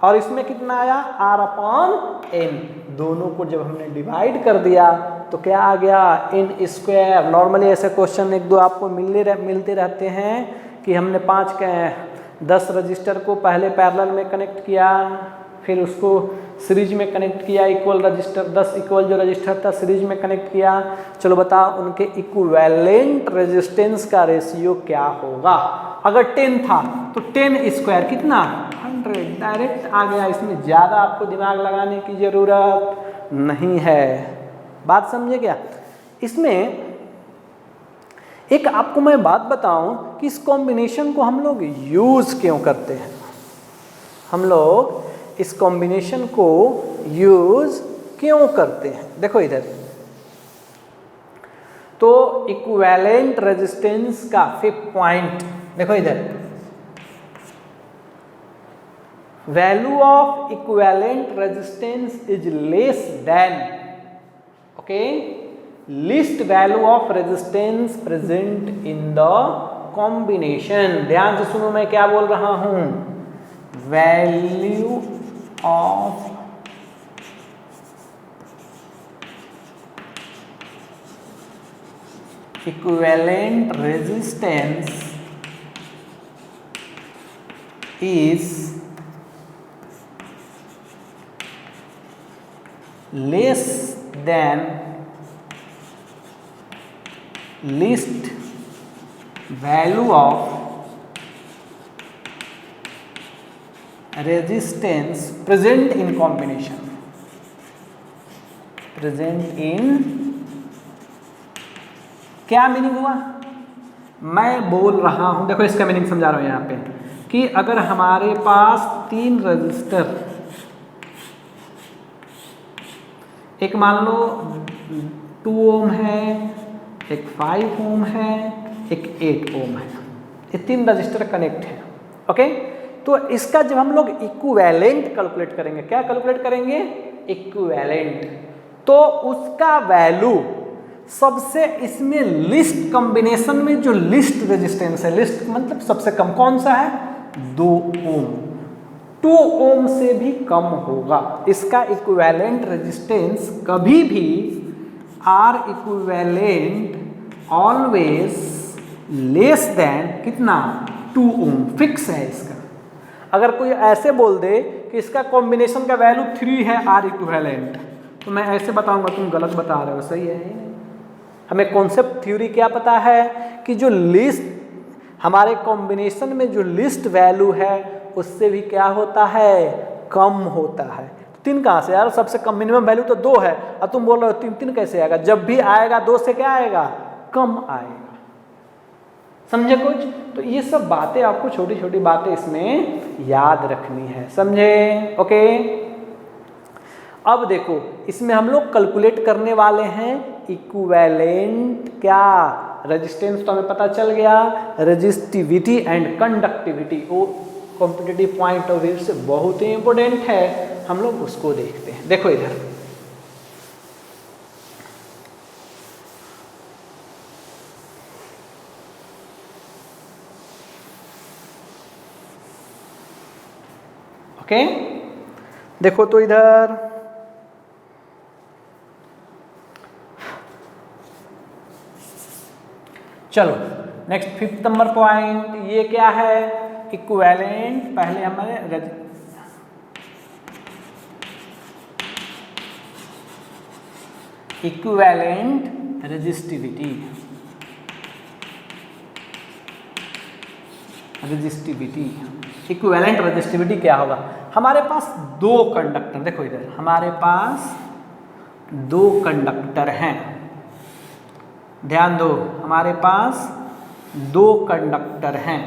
और इसमें कितना आया? R/n। दोनों को जब हमने डिवाइड कर दिया तो क्या आ गया? n square. नॉर्मली ऐसे क्वेश्चन 1 2 आपको मिलते रहते हैं कि हमने 10 रजिस्टर को पहले पैरेलल में कनेक्ट किया, फिर उसको सीरीज में कनेक्ट किया, इक्वल रजिस्टर 10 इक्वल जो रजिस्टर था सीरीज में कनेक्ट किया। चलो बताओ उनके इक्विवेलेंट रेजिस्टेंस का रेशियो क्या होगा? अगर 10 था तो 10 स्क्वायर कितना? 100। डायरेक्ट आ गया, इसमें ज़्यादा आपको दिमाग लगाने की ज़रूरत नहीं है। बात समझे क्या? इसमें एक आपको मैं बात बताऊं कि इस कॉम्बिनेशन को हम लोग यूज़ क्यों करते हैं। हम लोग इस कॉम्बिनेशन को यूज़ क्यों करते हैं? देखो इधर, तो इक्विवेलेंट रेजिस्टेंस का 5th पॉइंट देखो इधर, value of equivalent resistance is less than okay least value of resistance present in the combination. ध्यान से सुनो मैं क्या बोल रहा हूं। Value of equivalent resistance is less than least value of resistance present in combination, present in, क्या meaning हुआ? मैं बोल रहा हूं, देखो इसका मीनिंग समझा रहा हूं यहां पे कि अगर हमारे पास 3 रजिस्टर, एक मान लो 2 ओम है, एक 5 ओम है, एक 8 ओम है, ये 3 रजिस्टर कनेक्ट है। ओके, तो इसका जब हम लोग इक्विवेलेंट कैलकुलेट करेंगे, क्या कैलकुलेट करेंगे? इक्विवेलेंट, तो उसका वैल्यू सबसे इसमें लिस्ट कॉम्बिनेशन में जो लिस्ट रेजिस्टेंस है, लिस्ट मतलब सबसे कम कौन सा है? 2 ओम, 2 ओम से भी कम होगा इसका इक्विवेलेंट रेजिस्टेंस। कभी भी R equivalent always less than कितना? 2 ओम, फिक्स है इसका। अगर कोई ऐसे बोल दे कि इसका कॉम्बिनेशन का वैल्यू 3 है आर इक्विवेलेंट, तो मैं ऐसे बताऊंगा तुम गलत बता रहे हो, सही है। हमें कॉन्सेप्ट थ्योरी क्या पता है कि जो लिस्ट हमारे कॉम्बिनेशन में जो लिस्ट वैल्यू है उससे भी क्या होता है? कम होता है। 3 कहाँ से यार? सबसे कम मिनिमम वैल्यू तो 2 है, और तुम बोल रहे हो 3 कैसे आएगा? जब भी आएगा 2 से क्या आएगा? कम आएगा। समझे कुछ? तो ये सब बातें आपको, छोटी छोटी बातें इसमें याद रखनी है, समझे? ओके, अब देखो इसमें हम लोग कैलकुलेट करने वाले हैं इक्विवेलेंट क्या? रेजिस्टेंस तो हमें पता चल गया, रेजिस्टिविटी एंड कंडक्टिविटी वो कॉम्पिटिटिव पॉइंट ऑफ व्यू से बहुत ही इंपॉर्टेंट है, हम लोग उसको देखते हैं। देखो इधर ओके, देखो तो इधर चलो नेक्स्ट 5th नंबर पॉइंट, ये क्या है? इक्विवेलेंट। पहले हमारे इक्विवेलेंट रेजिस्टिविटी, इक्विवेलेंट रेजिस्टिविटी क्या होगा? हमारे पास 2 कंडक्टर, देखो इधर हमारे पास 2 कंडक्टर हैं, ध्यान दो, हमारे पास 2 कंडक्टर हैं।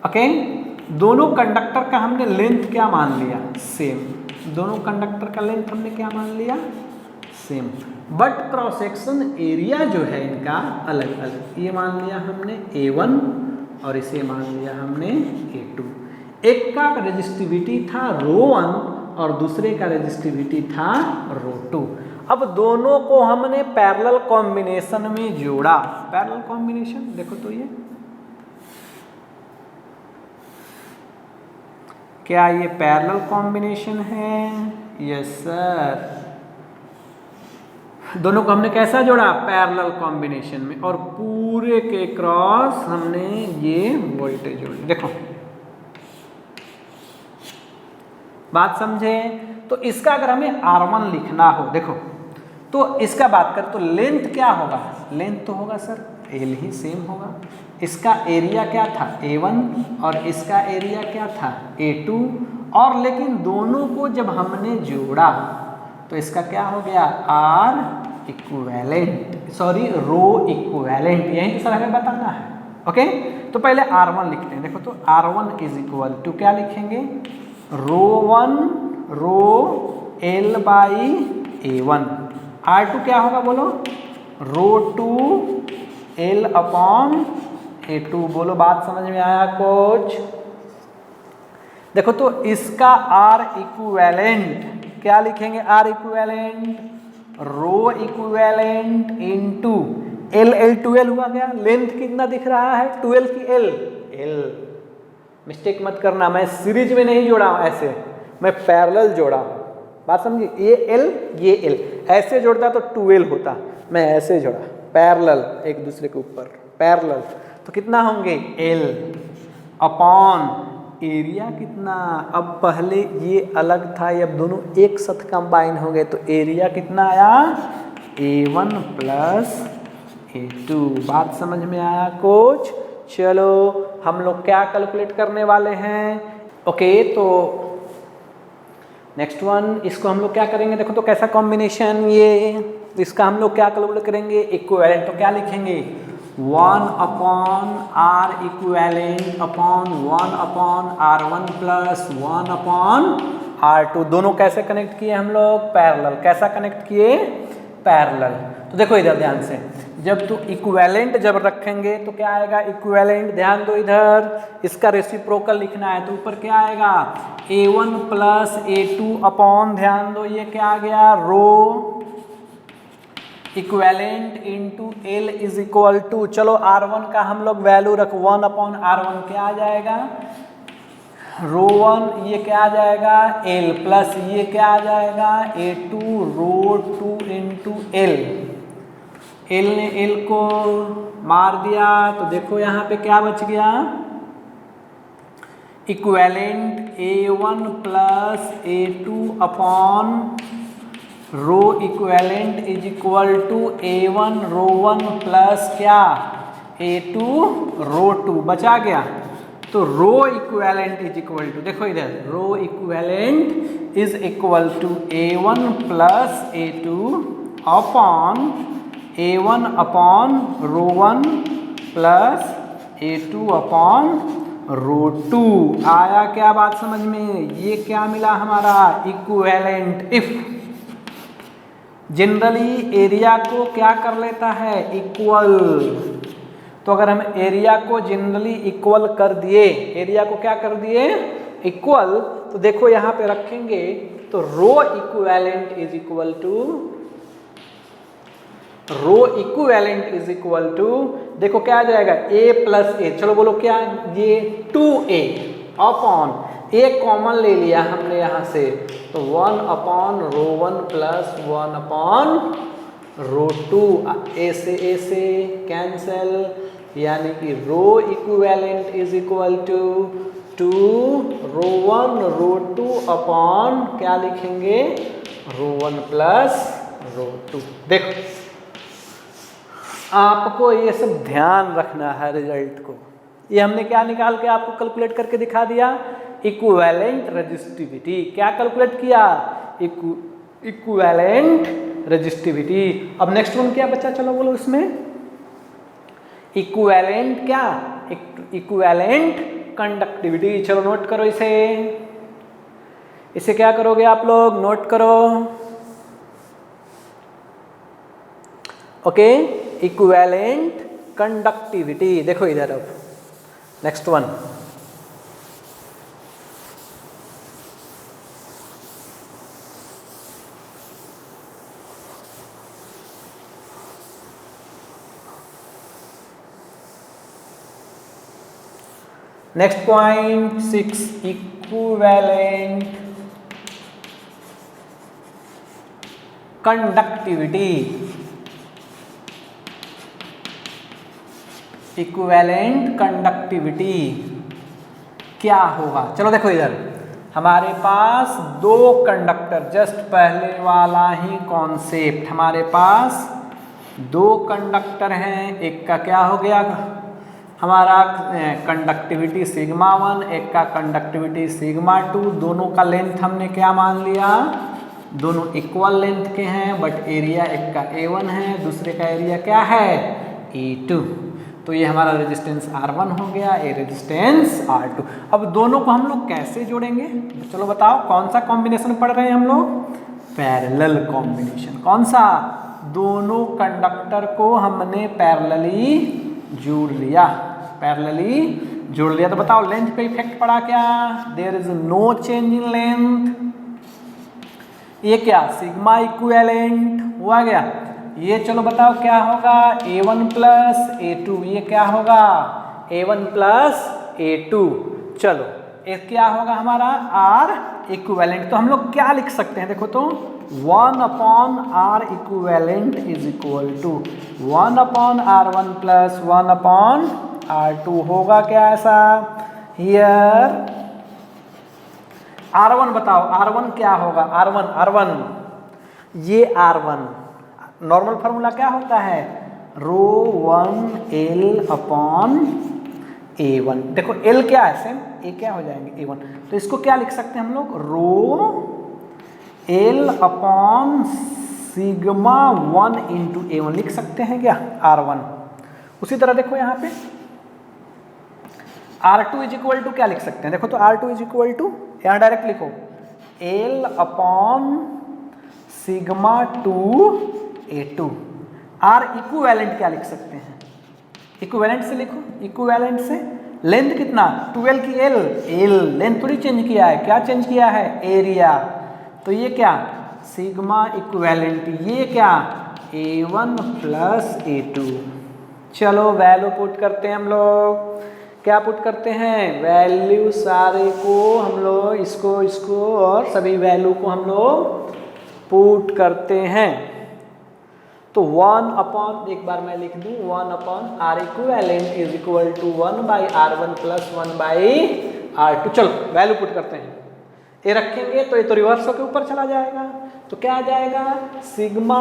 ओके, दोनों कंडक्टर का हमने लेंथ क्या मान लिया? सेम। दोनों कंडक्टर का लेंथ हमने क्या मान लिया? Same, but cross section area जो है इनका अलग अलग। ये मान लिया हमने A1 और इसे मान लिया हमने A2। एक का रेजिस्टिविटी था ρ1 और दूसरे का रेजिस्टिविटी था ρ2। अब दोनों को हमने पैरेलल कॉम्बिनेशन में जोड़ा। पैरेलल कॉम्बिनेशन देखो तो ये क्या ये पैरेलल कॉम्बिनेशन है? यस सर, दोनों को हमने कैसा जोड़ा? पैरेलल कॉम्बिनेशन में, और पूरे के क्रॉस हमने ये वोल्टेज जोड़ी। देखो बात समझे? तो इसका अगर हमें R1 लिखना हो, देखो तो इसका बात करें तो लेंथ क्या होगा? लेंथ तो होगा सर L ही सेम होगा। इसका एरिया क्या था? A1 और इसका एरिया क्या था? A2। और लेकिन दोनों को जब हमने जोड़ा तो इसका क्या हो गया? R इक्विवेलेंट, सॉरी रो इक्विवेलेंट, यही तो सर हमें बताना है। ओके, तो पहले R1 लिखते हैं। देखो तो R1 इज इक्वल टू क्या लिखेंगे? ρ1 रो L बाई A1। R2 क्या होगा बोलो? ρ2 L अपॉन A2। बोलो बात समझ में आया कुछ? देखो तो इसका R इक्विवेलेंट क्या लिखेंगे? R इक्विवेलेंट रो इक्विवेलेंट इनटू L 12 हुआ गया। लेंथ कितना दिख रहा है? 12 की L। मिस्टेक मत करना, मैं सीरीज में नहीं जोड़ा हूं, ऐसे मैं पैरेलल जोड़ा हूं। बात समझिए, ये L ये L, ऐसे जोड़ता तो 12 होता, मैं ऐसे जोड़ा पैरेलल एक दूसरे के ऊपर पैरेलल, तो कितना होंगे? L। अपॉन एरिया कितना, अब पहले ये अलग था, ये अब दोनों एक साथ कंबाइन हो गए, तो एरिया कितना आया A1 प्लस A2। बात समझ में आया कुछ? चलो हम लोग क्या कैलकुलेट करने वाले हैं? ओके, तो नेक्स्ट वन, इसको हम लोग क्या करेंगे? देखो तो कैसा कॉम्बिनेशन ये, इसका हम लोग क्या कैलकुलेट करेंगे? इक्विवेलेंट। तो क्या लिखेंगे? 1 upon R equivalent upon 1 upon R1 plus 1 upon R2। दोनों कैसे कनेक्ट किए हम लोग? पैरेलल। कैसा कनेक्ट किए? पैरेलल। तो देखो इधर ध्यान से, जब तो इक्विवेलेंट जब रखेंगे तो क्या आएगा? इक्विवेलेंट। ध्यान दो इधर, इसका रेसिप्रोकल लिखना है तो ऊपर क्या आएगा? A1 प्लस A2 अपॉन, ध्यान दो ये क्या आ गया? Rho equivalent into L is equal to, चलो R1 का हम लोग वैल्यू रख 1 अपॉन R1 क्या आ जाएगा? रो 1, ये क्या आ जाएगा? L प्लस ये क्या आ जाएगा? A2 rho 2 into L। L ने L को मार दिया तो देखो यहाँ पे क्या बच गया? Equivalent A1 plus A2 upon rho equivalent is equal to A1 rho 1 plus क्या? A2 rho 2। बचा गया तो rho equivalent is equal to, देखो इधर, rho equivalent is equal to A1 plus A2 upon A1 upon rho 1 plus A2 upon rho 2। आया क्या बात समझ में? ये क्या मिला हमारा? इक्विवेलेंट। इफ जनरली एरिया को क्या कर लेता है? इक्वल। तो अगर हम एरिया को जनरली इक्वल कर दिए, एरिया को क्या कर दिए? इक्वल, तो देखो यहाँ पे रखेंगे तो rho equivalent is equal to, rho equivalent is equal to, देखो क्या आ जाएगा? A प्लस A, चलो बोलो क्या? ये 2A अपॉन A कॉमन ले लिया हमने यहाँ से, तो 1 upon rho 1 plus 1 upon rho 2। A से कैंसल, यानी कि rho equivalent is equal to 2 rho 1 rho 2 upon क्या लिखेंगे? Rho 1 plus rho 2। देखो आपको ये सब ध्यान रखना है रिजल्ट को। ये हमने क्या निकाल के आपको कैलकुलेट करके दिखा दिया? Equivalent resistivity. क्या कैलकुलेट किया? Equivalent resistivity. अब नेक्स्ट वन क्या बचा? चलो बोलो इसमें इक्विवेलेंट क्या? Equivalent conductivity. चलो नोट करो इसे, इसे क्या करोगे आप लोग? नोट करो। Okay, equivalent conductivity. देखो इधर, अब next one, next point 6, equivalent conductivity. Equivalent conductivity क्या होगा? चलो देखो इधर, हमारे पास दो कंडक्टर, जस्ट पहले वाला ही कॉन्सेप्ट, हमारे पास दो कंडक्टर हैं। एक का क्या हो गया हमारा कंडक्टिविटी सिग्मा 1, एक का कंडक्टिविटी सिग्मा 2। दोनों का लेंथ हमने क्या मान लिया? दोनों इक्वल लेंथ के हैं, बट एरिया एक का A1 है, दूसरे का एरिया क्या है? A2। तो ये हमारा रेजिस्टेंस R1 हो गया, ये रेजिस्टेंस R2। अब दोनों को हम लोग कैसे जोड़ेंगे? चलो बताओ, कौन सा कॉम्बिनेशन पढ़ रहे हैं हम लोग? Parallel combination. कौन सा? दोनों कंडक्टर को हमने पैरेलली जोड़ लिया, पैरेलली जोड़ लिया। तो बताओ लेंथ पे इफेक्ट पड़ा क्या? There is no change in length. ये क्या? सिग्मा इक्विवेलेंट हुआ गया। ये चलो बताओ क्या होगा? A1 plus A2। ये क्या होगा? A1 plus A2। चलो ये क्या होगा हमारा? R equivalent. तो हम लोग क्या लिख सकते हैं? देखो तो 1 upon R equivalent is equal to 1 upon R1 plus 1 upon R2 होगा क्या ऐसा? हियर R1 बताओ, R1 क्या होगा? R1 ये R1 नॉर्मल फार्मूला क्या होता है? रो 1 L अपॉन A1। देखो L क्या है? सेम A क्या हो जाएंगे? A1। तो इसको क्या लिख सकते हैं हम लोग? रो L upon sigma 1 into A1 लिख सकते हैं क्या? R1। उसी तरह देखो यहाँ पे R2 इज इक्वल टू क्या लिख सकते हैं? देखो तो R2 इज इक्वल टू, यहाँ डायरेक्ट लिखो L upon sigma 2 A2। R equivalent क्या लिख सकते हैं? इक्विवेलेंट से लिखो, इक्विवेलेंट से लेंथ कितना? 12 की L लेंथ थोड़ी चेंज किया है, क्या चेंज किया है? एरिया। तो ये क्या? सिग्मा इक्विवेलेंट, ये क्या? A1 plus A2। चलो वैल्यू पुट करते हैं हम लोग। क्या पुट करते हैं? वैल्यू सारे को हम लोग इसको और सभी वैल्यू को हम लोग पुट करते हैं। तो 1 अपॉन, एक बार मैं लिख दूं, 1 upon R equivalent is equal to 1 by R1 plus 1 by R2। चलो वैल्यू पुट करते हैं। ये रखेंगे तो ये तो रिवर्स होकर ऊपर चला जाएगा, तो क्या आ जाएगा? सिग्मा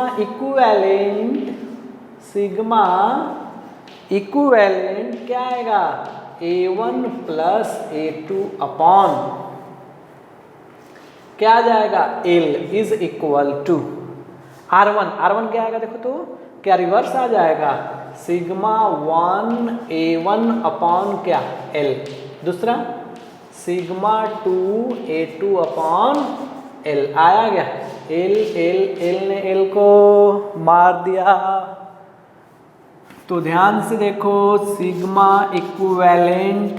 इक्विवेलेंट क्या आएगा? A1 प्लस A2 अपॉन क्या आ जाएगा? L is equal to R1 क्या आएगा? देखो तो क्या रिवर्स आ जाएगा? सिग्मा 1 A1 अपॉन क्या? L। दूसरा सिग्मा 2 A2 अपॉन L आया गया। L ने L को मार दिया। तो ध्यान से देखो, sigma equivalent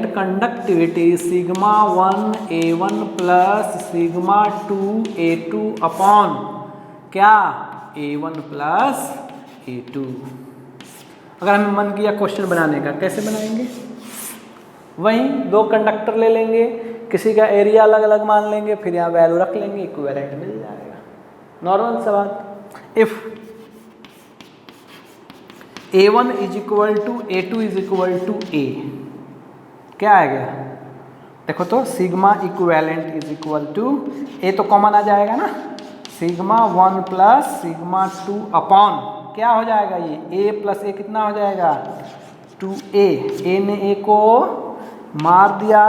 conductivity sigma 1 A1 plus sigma 2 A2 upon क्या? A1 plus A2। अगर हमें मन किया क्वेश्चन बनाने का, कैसे बनाएंगे? वहीं दो कंडक्टर ले लेंगे, किसी का एरिया अलग अलग मान लेंगे, फिर यहाँ वैल्यू रख लेंगे, इक्विवेलेंट मिल जाएगा। नॉर्मल सा बात। If A1 is equal to A2 is equal to A, क्या आ गया? देखो तो sigma equivalent is equal to A, तो कॉमन आ जाएगा ना, सिग्मा 1 प्लस सिग्मा 2 अपॉन क्या हो जाएगा? ये A प्लस A कितना हो जाएगा? 2A। A ने A को मार दिया,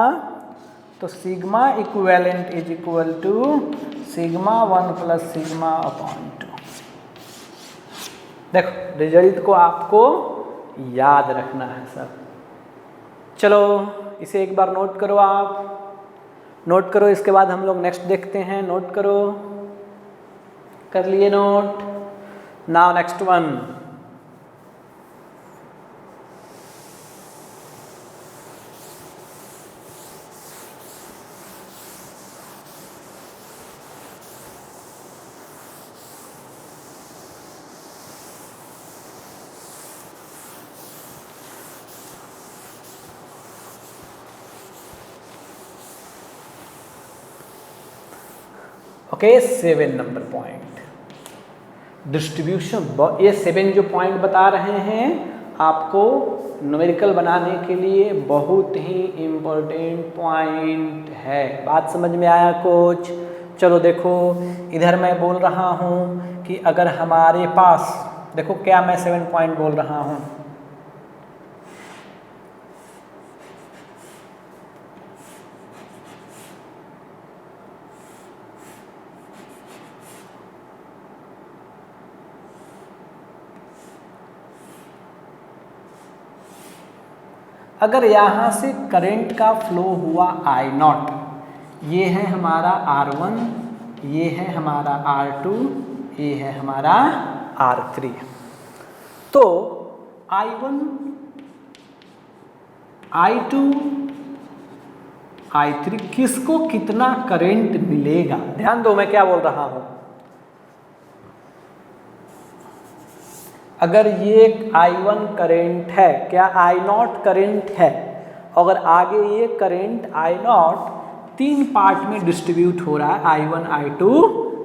तो sigma equivalent is equal to sigma 1 plus sigma upon 2। देखो रिजल्ट को आपको याद रखना है सब। चलो इसे एक बार नोट करो, आप नोट करो, इसके बाद हम लोग नेक्स्ट देखते हैं। नोट करो, कर लिए note? Now next one. Okay 7 number point, distribution. ये 7 जो पॉइंट बता रहे हैं आपको न्यूमेरिकल बनाने के लिए बहुत ही इम्पोर्टेंट पॉइंट है। बात समझ में आया कोच? चलो देखो, इधर मैं बोल रहा हूँ कि अगर हमारे पास, देखो क्या मैं 7 पॉइंट बोल रहा हूँ, अगर यहाँ से करंट का फ्लो हुआ I0, ये है हमारा R1, ये है हमारा R2, ये है हमारा R3। तो I1, I2, I3 किसको कितना करंट मिलेगा? ध्यान दो मैं क्या बोल रहा हूँ। अगर ये I1 करंट है, क्या I0 करंट है, अगर आगे ये करंट I0 3 पार्ट में डिस्ट्रीब्यूट हो रहा है, I1, I2,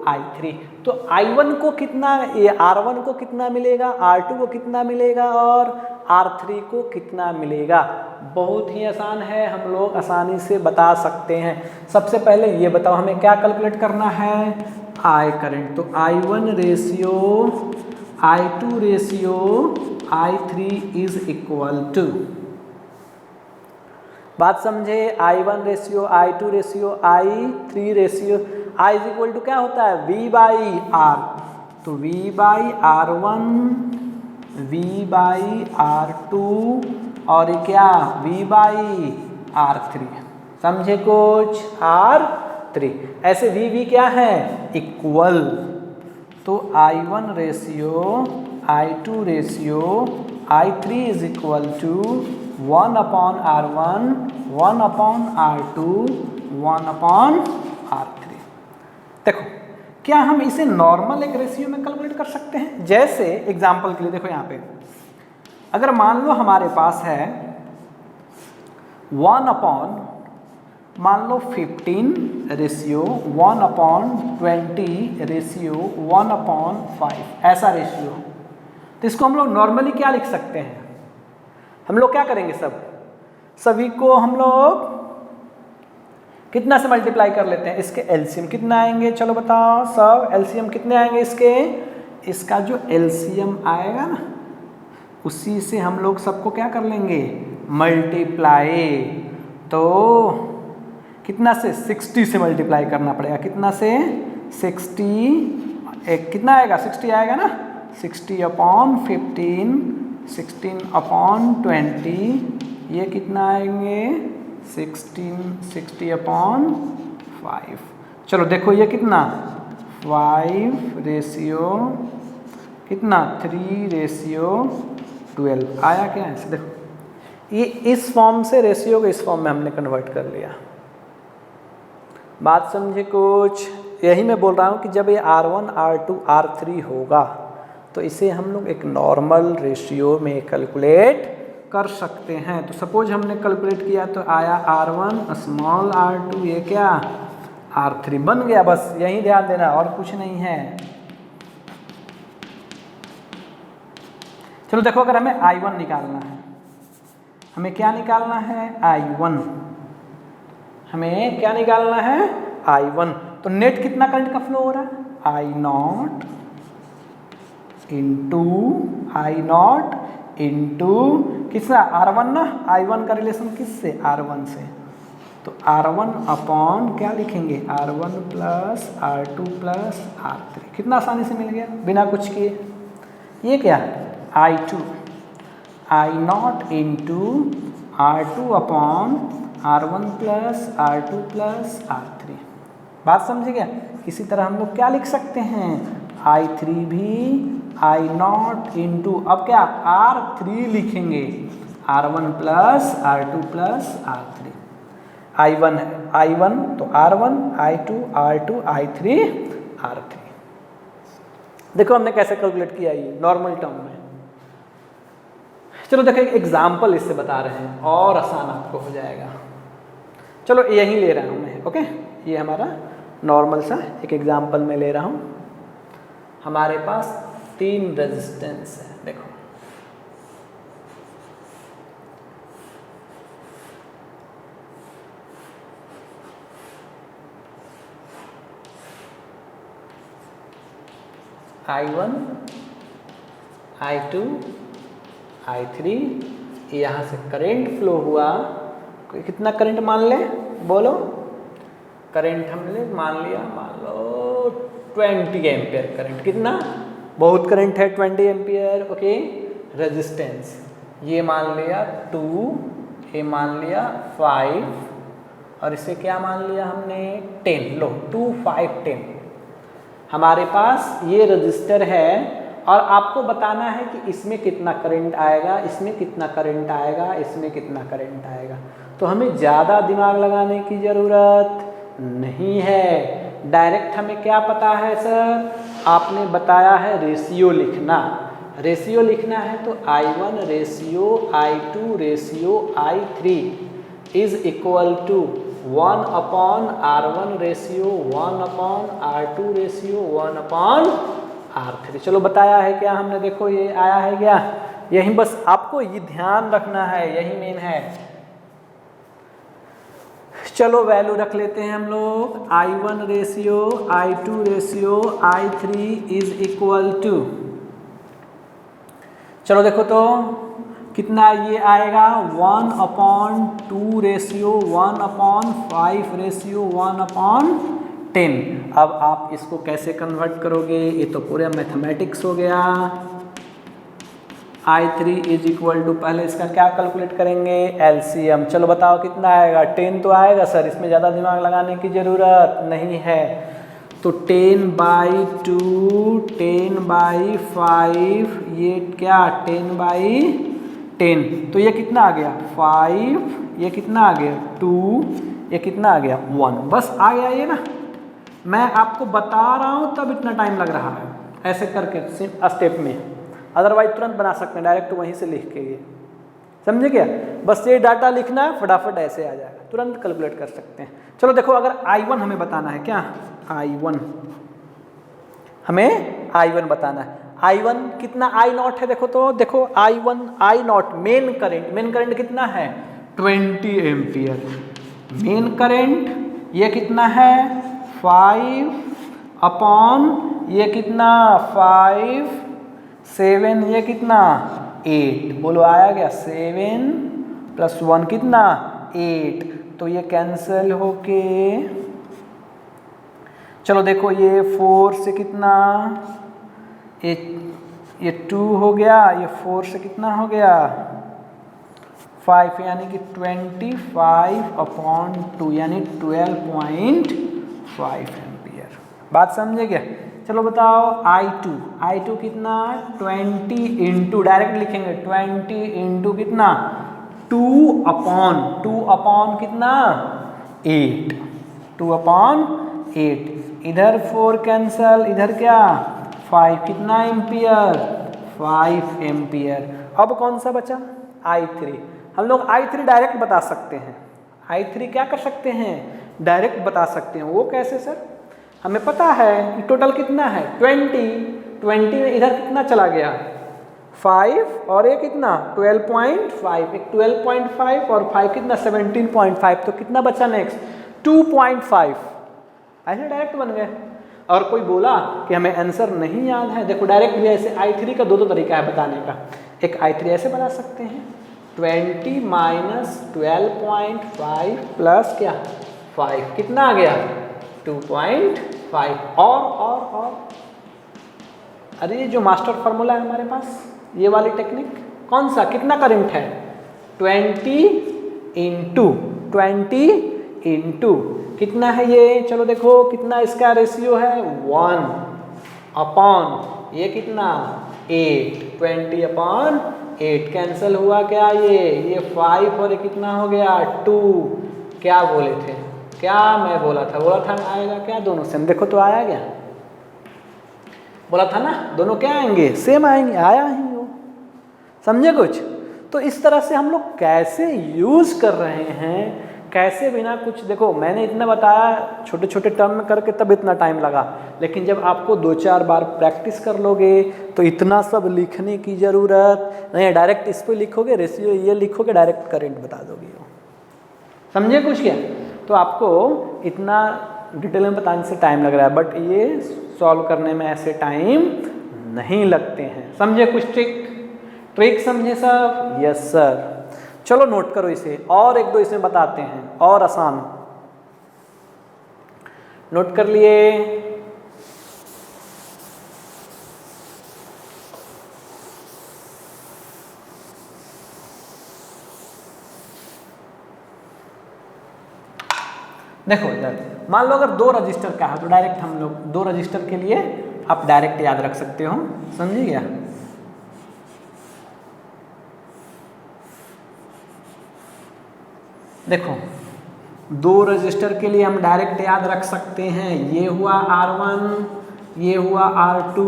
I3, तो I1 को कितना, ये R1 को कितना मिलेगा, R2 को कितना मिलेगा और R3 को कितना मिलेगा। बहुत ही आसान है, हम लोग आसानी से बता सकते हैं। सबसे पहले ये बताओ हमें क्या कैलकुलेट करना है, I करंट। तो I1 ratio I2 ratio I3 is equal to, बात समझे, I1 ratio I2 ratio I3 ratio, I is equal to क्या होता है, V बाई R। तो V by R1 V by R2 और क्या V बाई R3, समझे कुछ, R3। ऐसे V क्या है, इक्वल। तो I1 ratio I2 ratio I3 is equal to 1 upon R1 1 upon R2 1 upon R3। देखो क्या हम इसे नॉर्मल एक रेशियो में कैलकुलेट कर सकते हैं। जैसे एग्जांपल के लिए देखो यहाँ पे, अगर मान लो हमारे पास है 1 अपॉन, मान लो 15 रेशियो 1 अपॉन 20 रेशियो 1 अपॉन 5, ऐसा रेशियो, तो इसको हम लोग नॉर्मली क्या लिख सकते हैं, हम लोग क्या करेंगे, सभी को हम लोग कितना से मल्टीप्लाई कर लेते हैं, इसके एलसीएम कितना आएंगे, चलो बताओ सब, एलसीएम कितने आएंगे इसके, इसका जो एलसीएम आएगा ना उसी से हम लोग सबको क्या कर लेंगे, मल्टीप्लाई। तो कितना से, 60 से मल्टीप्लाई करना पड़ेगा, कितना से, 60, एक कितना आएगा, 60 आएगा ना, 60 अपॉन 15 16 अपॉन 20, ये कितना आएंगे 60 अपॉन 5। चलो देखो ये कितना 5 रेशियो कितना 3 रेशियो 12 आया क्या, ऐसे देखो ये इस फॉर्म से रेशियो को इस फॉर्म में हमने कन्वर्ट कर लिया। बात समझे कुछ, यही मैं बोल रहा हूँ कि जब ये R1 R2 R3 होगा तो इसे हम लोग एक नॉर्मल रेशियो में कैलकुलेट कर सकते हैं। तो सपोज हमने कैलकुलेट किया तो आया R1 स्मॉल R2, ये क्या R3 बन गया, बस यही ध्यान देना और कुछ नहीं है। चलो देखो अगर हमें I1 निकालना है, हमें क्या निकालना है, I1, हमें क्या निकालना है I1। तो नेट कितना करंट का फ्लो हो रहा है, I0 इंटू किसका, R1 ना, I1 का रिलेशन किससे, R1 से, तो R1 अपॉन क्या लिखेंगे, R1 plus R2 plus R3, कितना आसानी से मिल गया बिना कुछ किए। ये क्या I2 I0 into R2 upon R1 plus R2 plus R3, बात समझे क्या। इसी तरह हम लोग क्या लिख सकते हैं, I3 भी I0 इंटू, अब क्या R3 लिखेंगे, R1 plus R2 plus R3, I1 तो R1 I2 R2 I3 R3। देखो हमने कैसे कैलकुलेट किया ये नॉर्मल टर्म में। चलो देखो एक एग्जाम्पल इससे बता रहे हैं और आसान आपको हो जाएगा। चलो यही ले रहा हूँ मैं, ओके, ये हमारा नॉर्मल सा एक एग्जाम्पल में ले रहा हूँ। हमारे पास 3 रेजिस्टेंस है, देखो I1 I2 I3, यहाँ से करंट फ्लो हुआ, कितना करंट मान ले, बोलो, करंट हमने मान लिया, मान लो 20 एम्पियर करंट, कितना, बहुत करंट है 20 एम्पियर, ओके। रेजिस्टेंस ये मान लिया 2, ये मान लिया 5 और इसे क्या मान लिया हमने 10, लो 2 5 10। हमारे पास ये रजिस्टर है और आपको बताना है कि इसमें कितना करंट आएगा, इसमें कितना करंट आएगा, इसमें कितना करंट आएगा। तो हमें ज़्यादा दिमाग लगाने की ज़रूरत नहीं है, डायरेक्ट हमें क्या पता है सर, आपने बताया है रेशियो लिखना, रेशियो लिखना है तो I1 ratio I2 ratio I3 is equal to 1/R1 ratio 1/R2 ratio 1/R3। चलो बताया है क्या हमने, देखो ये आया है क्या, यही बस आपको ये ध्यान रखना है, यही मेन है। चलो वैल्यू रख लेते हैं हम लोग, I1 ratio I2 ratio I3 is equal to, चलो देखो तो कितना ये आएगा 1/2 रेशियो 1/5 रेशियो 1/10। अब आप इसको कैसे कन्वर्ट करोगे, ये तो पूरे मैथमेटिक्स हो गया। I3 इज इक्वल टू, पहले इसका क्या कैलकुलेट करेंगे, LCM। चलो बताओ कितना आएगा, 10 तो आएगा सर, इसमें ज़्यादा दिमाग लगाने की ज़रूरत नहीं है। तो 10/2 10/5, ये क्या 10/10, तो ये कितना आ गया 5, ये कितना आ गया 2, ये कितना आ गया 1। बस आ गया ये ना, मैं आपको बता रहा हूँ तब इतना टाइम लग रहा है ऐसे करके स्टेप में, अदरवाइज तुरंत बना सकते हैं डायरेक्ट वहीं से लिख के, ये समझे क्या, बस ये डाटा लिखना है, फटाफट ऐसे आ जाएगा, तुरंत कैलकुलेट कर सकते हैं। चलो देखो अगर I1 हमें बताना है, क्या I1 हमें I1 बताना है, I1 कितना I0 है, देखो तो देखो I1 I0 मेन करंट कितना है 20 एम्पियर, मेन करंट ये कितना है 5 अपॉन ये कितना 5 7, ये कितना 8, बोलो आया क्या 7 + 1 कितना 8, तो ये कैंसिल होके, चलो देखो ये 4 से कितना, ये 2 हो गया, ये 4 से कितना हो गया 5, यानी कि 25/2 यानी 12.5 एम्पियर। बात समझे क्या। चलो बताओ I2 कितना 20 इंटू, डायरेक्ट लिखेंगे 20 इंटू कितना 2/2 कितना 8, 2/8, इधर 4 कैंसल, इधर क्या 5, कितना एम्पियर 5 एम्पियर। अब कौन सा बचा I3, हम लोग I3 डायरेक्ट बता सकते हैं, I3 क्या कर सकते हैं डायरेक्ट बता सकते हैं। वो कैसे सर, हमें पता है कि टोटल कितना है 20 में इधर कितना चला गया 5 और ये कितना 12.5, एक 12.5 और 5 कितना 17.5, तो कितना बचा नेक्स्ट 2.5, ऐसे डायरेक्ट बन गए। और कोई बोला कि हमें आंसर नहीं याद है, देखो डायरेक्ट भी ऐसे I3 का दो तरीका है बताने का, एक I3 ऐसे बना सकते हैं 20 - 12.5 प्लस क्या 5, कितना आ गया 2.5, और अरे ये जो मास्टर फार्मूला है हमारे पास, ये वाली टेक्निक कौन सा, कितना करंट है 20 इंटू कितना है ये, चलो देखो कितना इसका रेशियो है 1/, ये कितना 8, 20/8, कैंसिल हुआ क्या ये 5 और ये कितना हो गया 2, क्या बोले थे, क्या मैं बोला था आएगा क्या दोनों सेम, देखो तो आया क्या, बोला था ना दोनों क्या आएंगे सेम आएंगे, आया ही वो, समझे कुछ। तो इस तरह से हम लोग कैसे यूज कर रहे हैं, कैसे बिना कुछ, देखो मैंने इतना बताया छोटे छोटे टर्म में करके तब इतना टाइम लगा, लेकिन जब आपको 2-4 बार प्रैक्टिस कर लोगे तो इतना सब लिखने की ज़रूरत नहीं, डायरेक्ट इस पर लिखोगे रेशियो ये लिखोगे डायरेक्ट करंट बता दोगे, समझे कुछ क्या। तो आपको इतना डिटेल में बताने से टाइम लग रहा है, बट ये सॉल्व करने में ऐसे टाइम नहीं लगते हैं, समझे कुछ ट्रिक समझे सब, यस सर। चलो नोट करो इसे, और एक दो इसमें बताते हैं और आसान, नोट कर लिए। देखो इधर मान लो अगर 2 रजिस्टर का है तो डायरेक्ट हम लोग 2 रजिस्टर के लिए आप डायरेक्ट याद रख सकते हो, समझे क्या। देखो 2 रजिस्टर के लिए हम डायरेक्ट याद रख सकते हैं, ये हुआ R1, ये हुआ R2,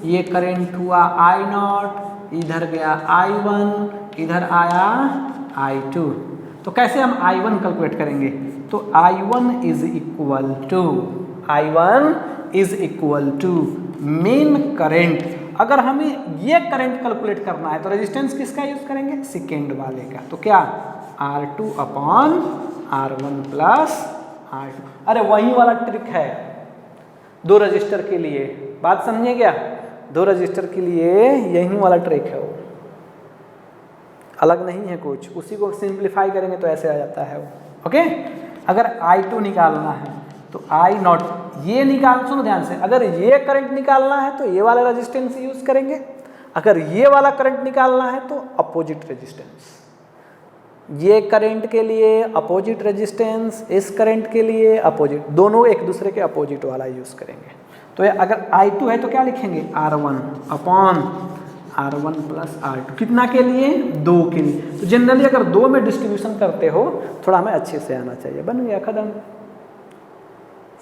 ये करंट हुआ I0, इधर गया I1, इधर आया I2। तो तो कैसे हम I1 कैलकुलेट करेंगे? तो I1 is equal to main current. अगर हमें ये करंट कैलकुलेट करना है तो रेजिस्टेंस किसका यूज करेंगे? सेकेंड वाले का। तो क्या R2 upon R1 plus R2। अरे वही वाला ट्रिक है दो रजिस्टर के लिए, बात समझे क्या? दो रजिस्टर के लिए यही वाला ट्रिक है, वो अलग नहीं है कुछ। उसी को सिंप्लीफाई करेंगे तो ऐसे आ जाता है वो। ओके, अगर I2 निकालना है तो I0 ये निकाल, सुनो ध्यान से, अगर ये करंट निकालना है तो ये वाला रेजिस्टेंस यूज करेंगे, अगर ये वाला करंट निकालना है तो अपोजिट रेजिस्टेंस। ये करंट के लिए अपोजिट रेजिस्टेंस, इस करंट के लिए अपोजिट, दोनों एक दूसरे के अपोजिट वाला यूज करेंगे। तो अगर I2 है तो क्या लिखेंगे? R1 upon R1 plus R2। कितना के लिए? 2 के लिए। तो जनरली अगर 2 में डिस्ट्रीब्यूशन करते हो थोड़ा हमें अच्छे से आना चाहिए। बन गया, खत्म।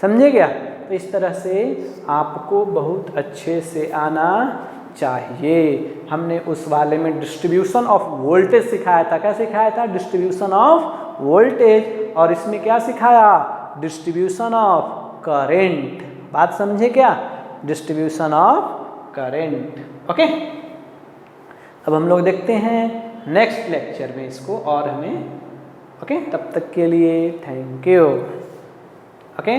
समझे क्या? तो इस तरह से आपको बहुत अच्छे से आना चाहिए। हमने उस वाले में डिस्ट्रीब्यूशन ऑफ वोल्टेज सिखाया था। क्या सिखाया था? Distribution of voltage. और इसमें क्या सिखाया? Distribution of current. बात समझे क्या? Distribution of current. ओके, अब हम लोग देखते हैं नेक्स्ट लेक्चर में इसको, और हमें ओके, तब तक के लिए थैंक यू। ओके।